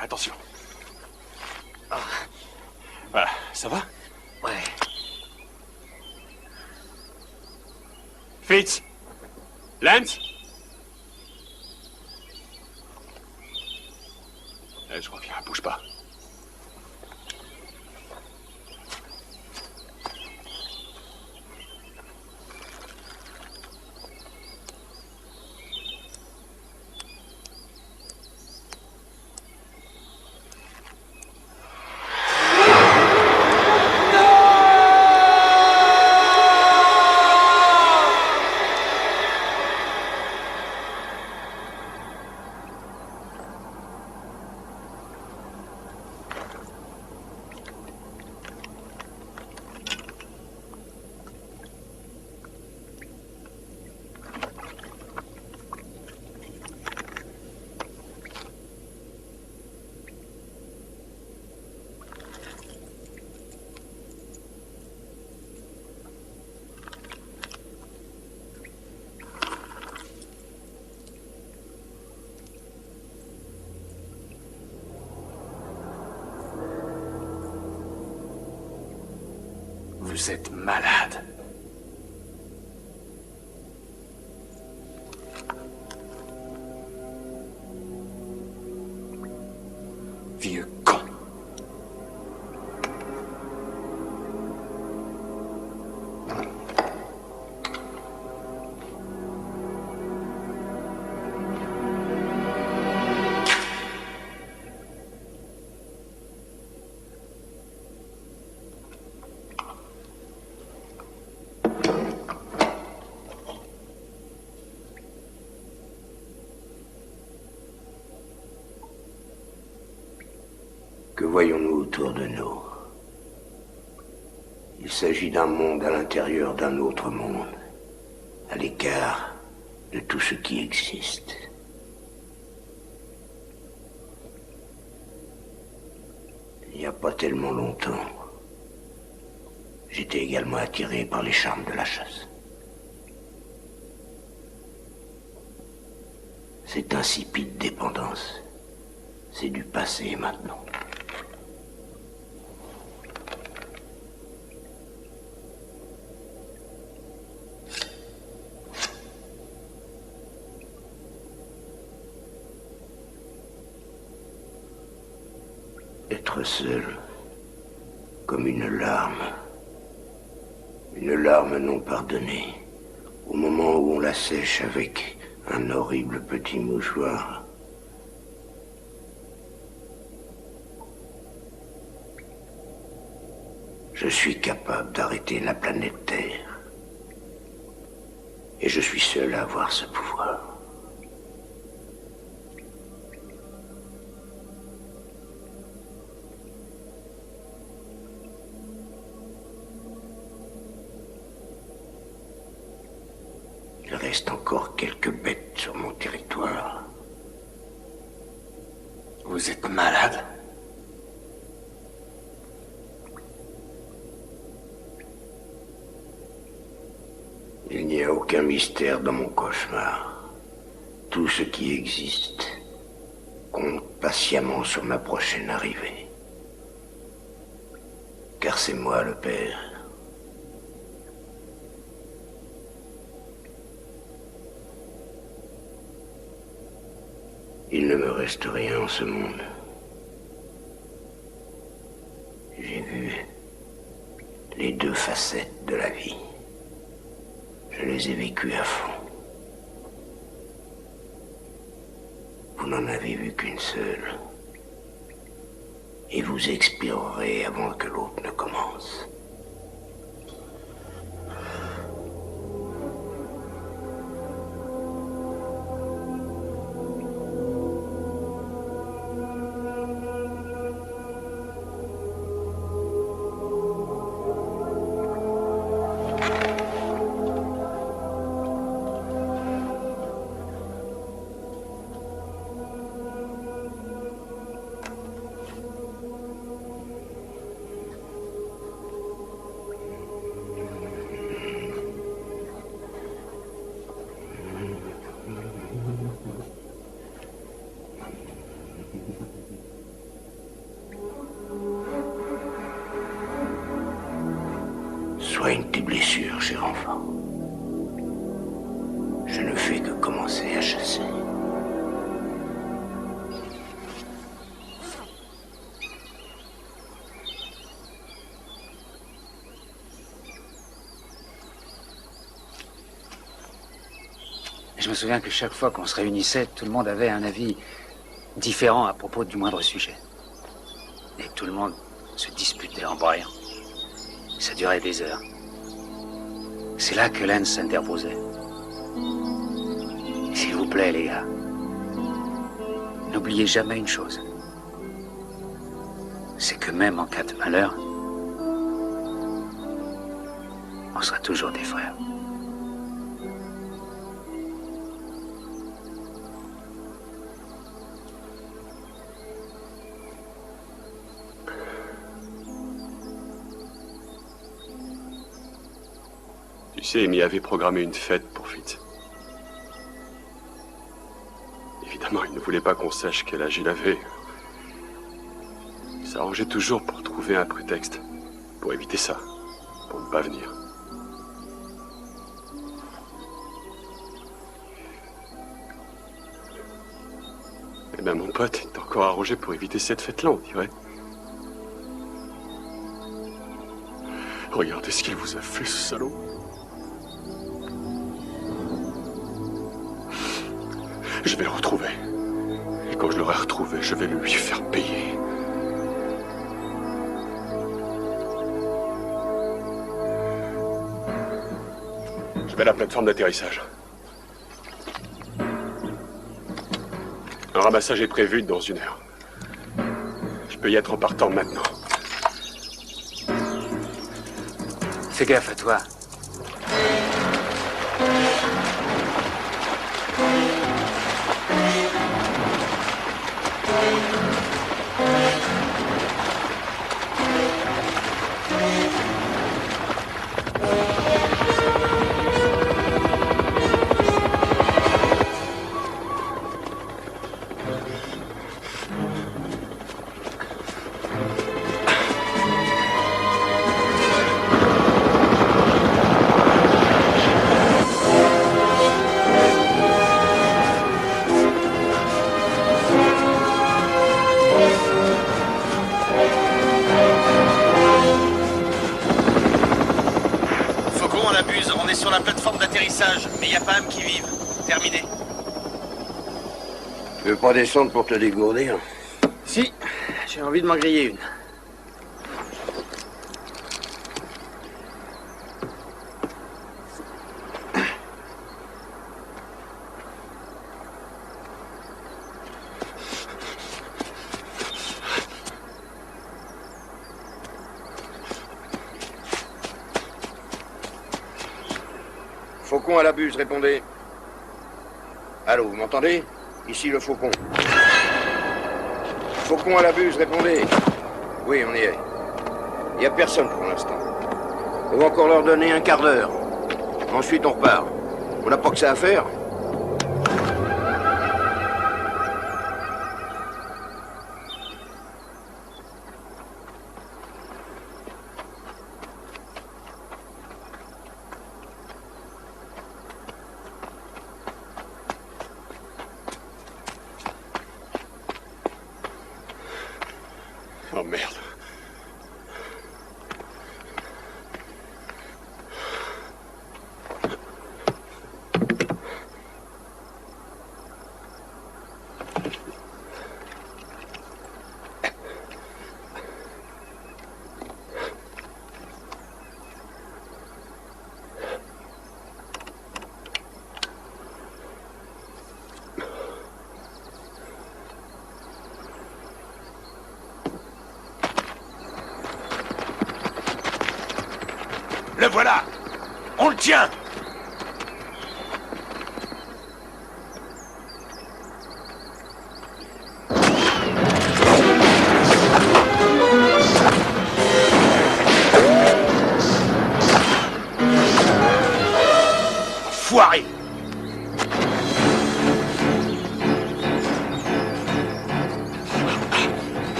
Attention. Voilà, ça va? Ouais. Fitz? Lance? Je reviens, bouge pas. Vous êtes malade. Vieux con. Que voyons-nous autour de nous? Il s'agit d'un monde à l'intérieur d'un autre monde, à l'écart de tout ce qui existe. Il n'y a pas tellement longtemps, j'étais également attiré par les charmes de la chasse. Cette insipide dépendance, c'est du passé maintenant. Être seul, comme une larme non pardonnée, au moment où on la sèche avec un horrible petit mouchoir. Je suis capable d'arrêter la planète Terre. Et je suis seul à avoir ce pouvoir. Il reste encore quelques bêtes sur mon territoire. Vous êtes malade? Il n'y a aucun mystère dans mon cauchemar. Tout ce qui existe compte patiemment sur ma prochaine arrivée. Car c'est moi le père. Il ne me reste rien en ce monde. J'ai vu les deux facettes de la vie. Je les ai vécues à fond. Vous n'en avez vu qu'une seule. Et vous expirerez avant que l'autre ne commence. Soigne tes blessures, cher enfant. Je ne fais que commencer à chasser. Je me souviens que chaque fois qu'on se réunissait, tout le monde avait un avis différent à propos du moindre sujet. Et tout le monde se disputait en braillant. Ça durait des heures. C'est là que Lance s'interposait. S'il vous plaît, les gars, n'oubliez jamais une chose. C'est que même en cas de malheur, on sera toujours des frères. Tu sais, Amy avait programmé une fête pour Fitz. Évidemment, il ne voulait pas qu'on sache quel âge il avait. Il s'arrangeait toujours pour trouver un prétexte, pour éviter ça, pour ne pas venir. Eh bien, mon pote est encore arrangé pour éviter cette fête-là, on dirait. Regardez ce qu'il vous a fait, ce salaud. Je vais le retrouver. Et quand je l'aurai retrouvé, je vais lui faire payer. Je vais à la plateforme d'atterrissage. Un ramassage est prévu dans 1 heure. Je peux y être en partant maintenant. Fais gaffe à toi. d'atterrissage, mais y a pas âme qui vive. Terminé. Tu veux pas descendre pour te dégourdir? Si, j'ai envie de m'en griller une. Faucon à la buse, répondez. Allô, vous m'entendez? Ici le Faucon. Faucon à la buse, répondez. Oui, on y est. Il n'y a personne pour l'instant. On va encore leur donner un quart d'heure. Ensuite, on repart. On n'a pas que ça à faire. Oh merde. Le voilà! On le tient! Foiré!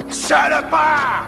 Salopard!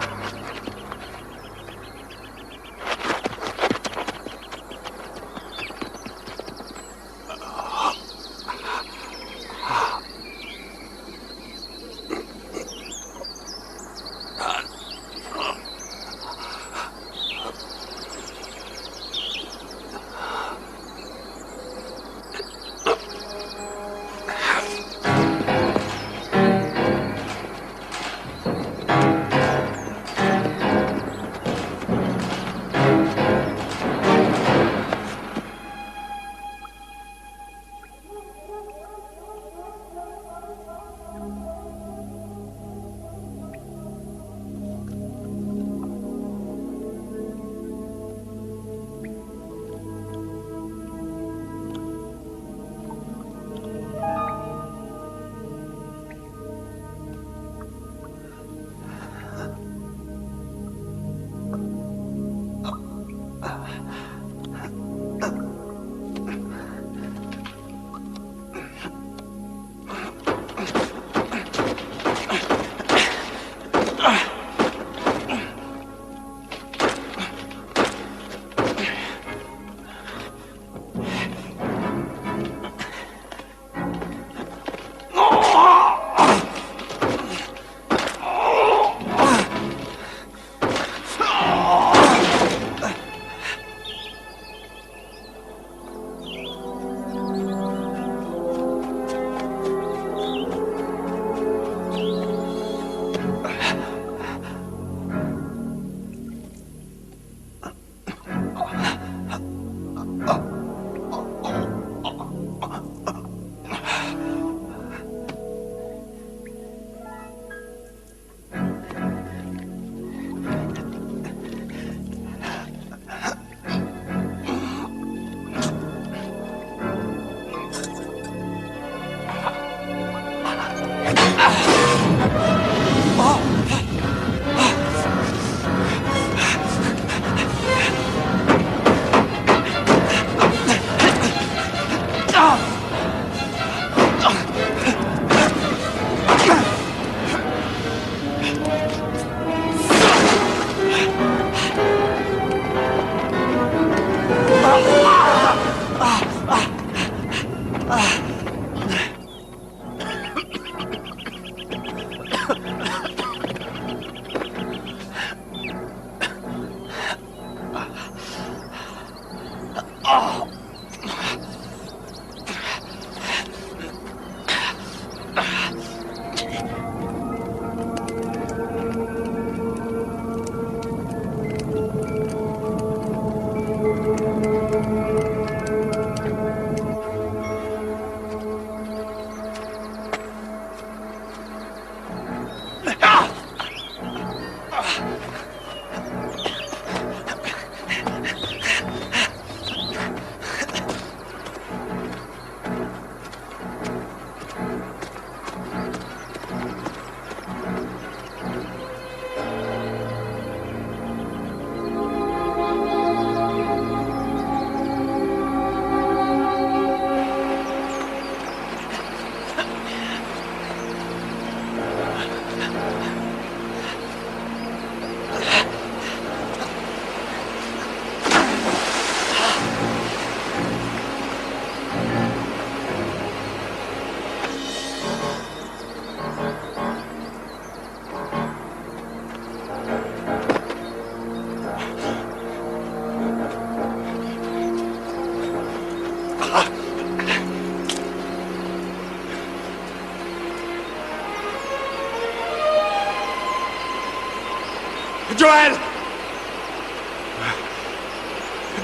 Joël!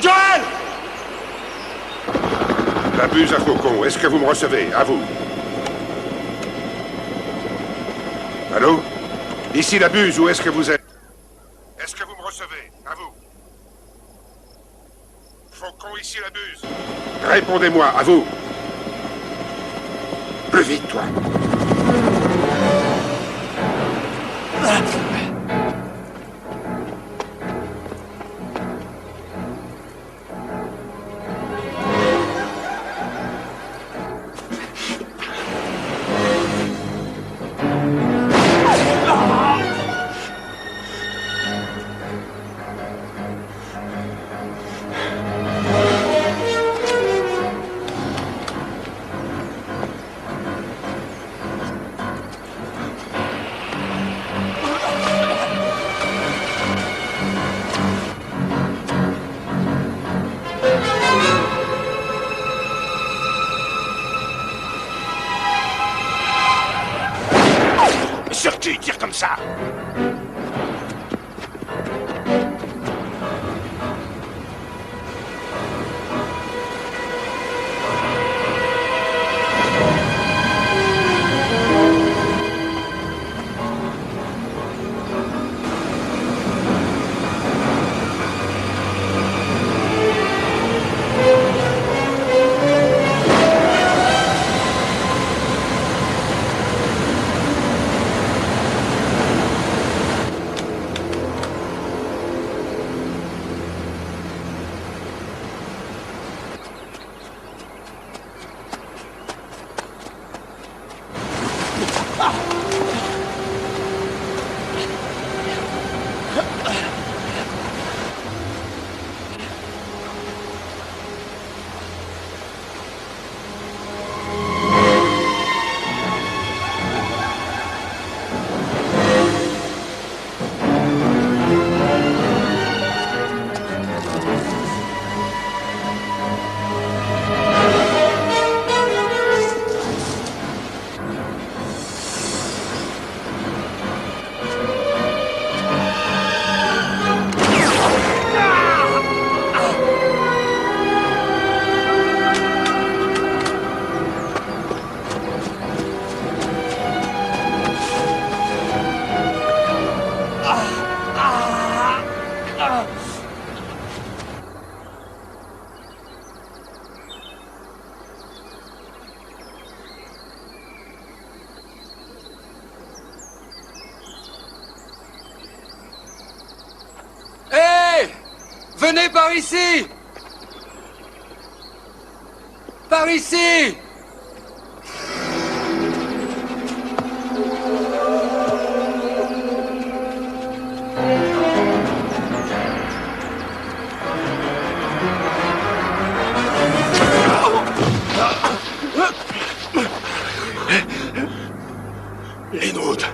Joël! La buse à Faucon, est-ce que vous me recevez? À vous. Allô? Ici la buse, où est-ce que vous êtes? Est-ce que vous me recevez? À vous. Faucon, ici la buse. Répondez-moi, à vous. Plus vite, toi. Sur qui tire comme ça? Venez par ici! Par ici! Les nôtres.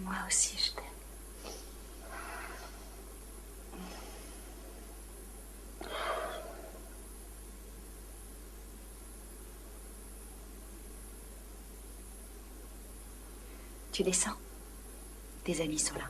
Moi aussi, je t'aime. Tu descends. Tes amis sont là.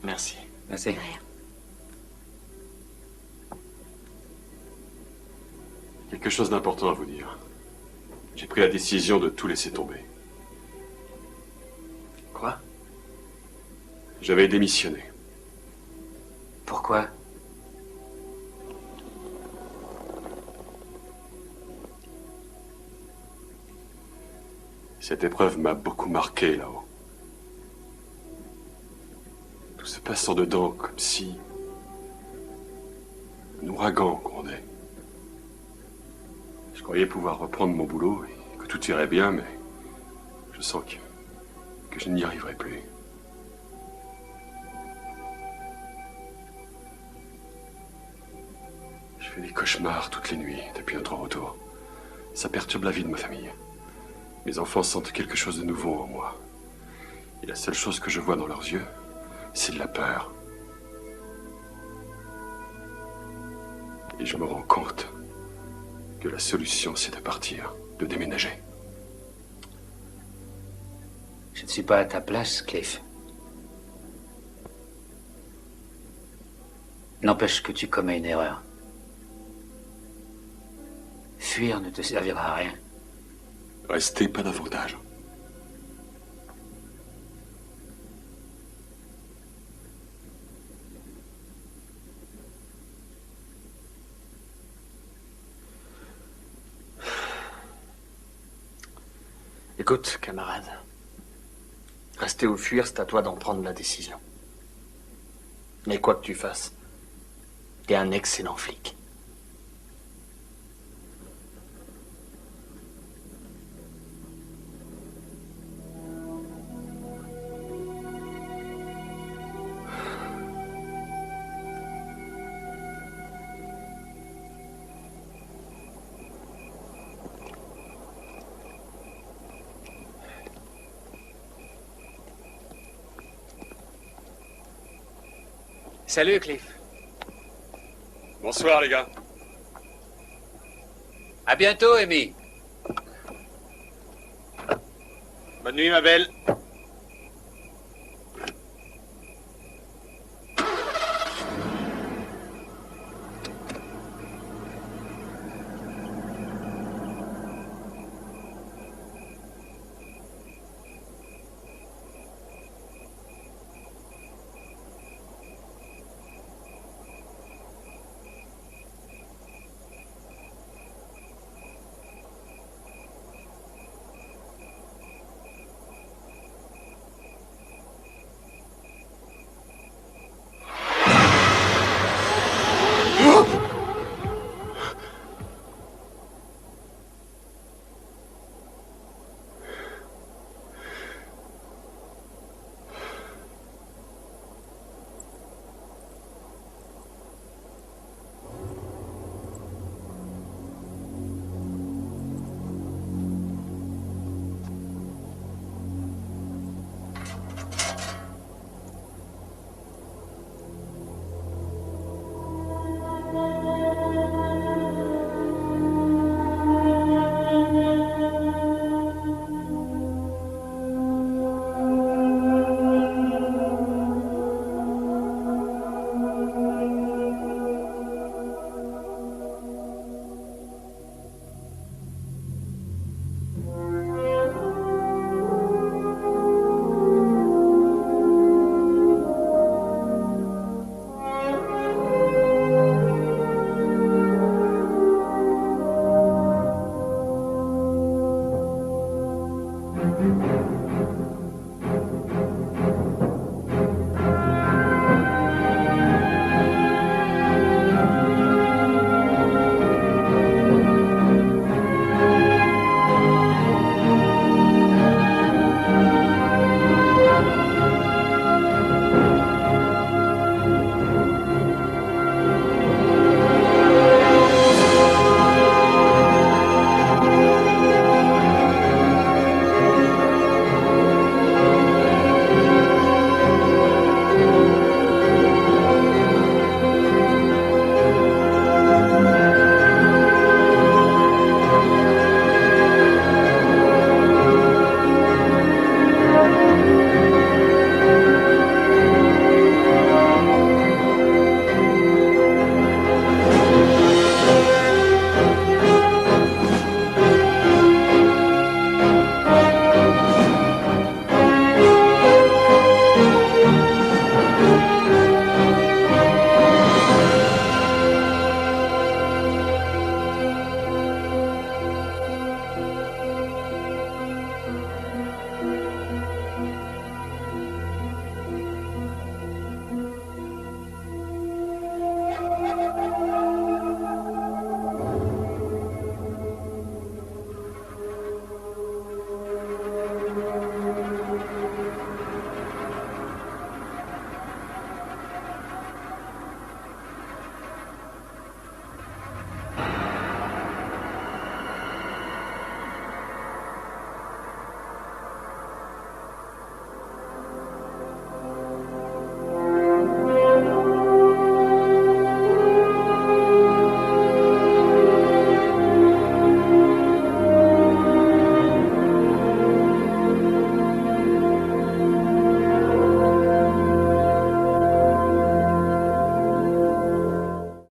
Merci. Merci. Quelque chose d'important à vous dire. J'ai pris la décision de tout laisser tomber. Quoi? J'avais démissionné. Pourquoi? Cette épreuve m'a beaucoup marqué là-haut. Tout se passe en dedans comme si un ouragan grondait. Je croyais pouvoir reprendre mon boulot et que tout irait bien, mais je sens que je n'y arriverai plus. Je fais des cauchemars toutes les nuits depuis notre retour. Ça perturbe la vie de ma famille. Mes enfants sentent quelque chose de nouveau en moi. Et la seule chose que je vois dans leurs yeux, c'est de la peur. Et je me rends compte que la solution, c'est de partir, de déménager. Je ne suis pas à ta place, Cliff. N'empêche que tu commets une erreur. Fuir ne te servira à rien. Restez pas davantage. Écoute, camarade. Rester ou fuir, c'est à toi d'en prendre la décision. Mais quoi que tu fasses, t'es un excellent flic. Salut, Cliff. Bonsoir, les gars. À bientôt, Amy. Bonne nuit, ma belle.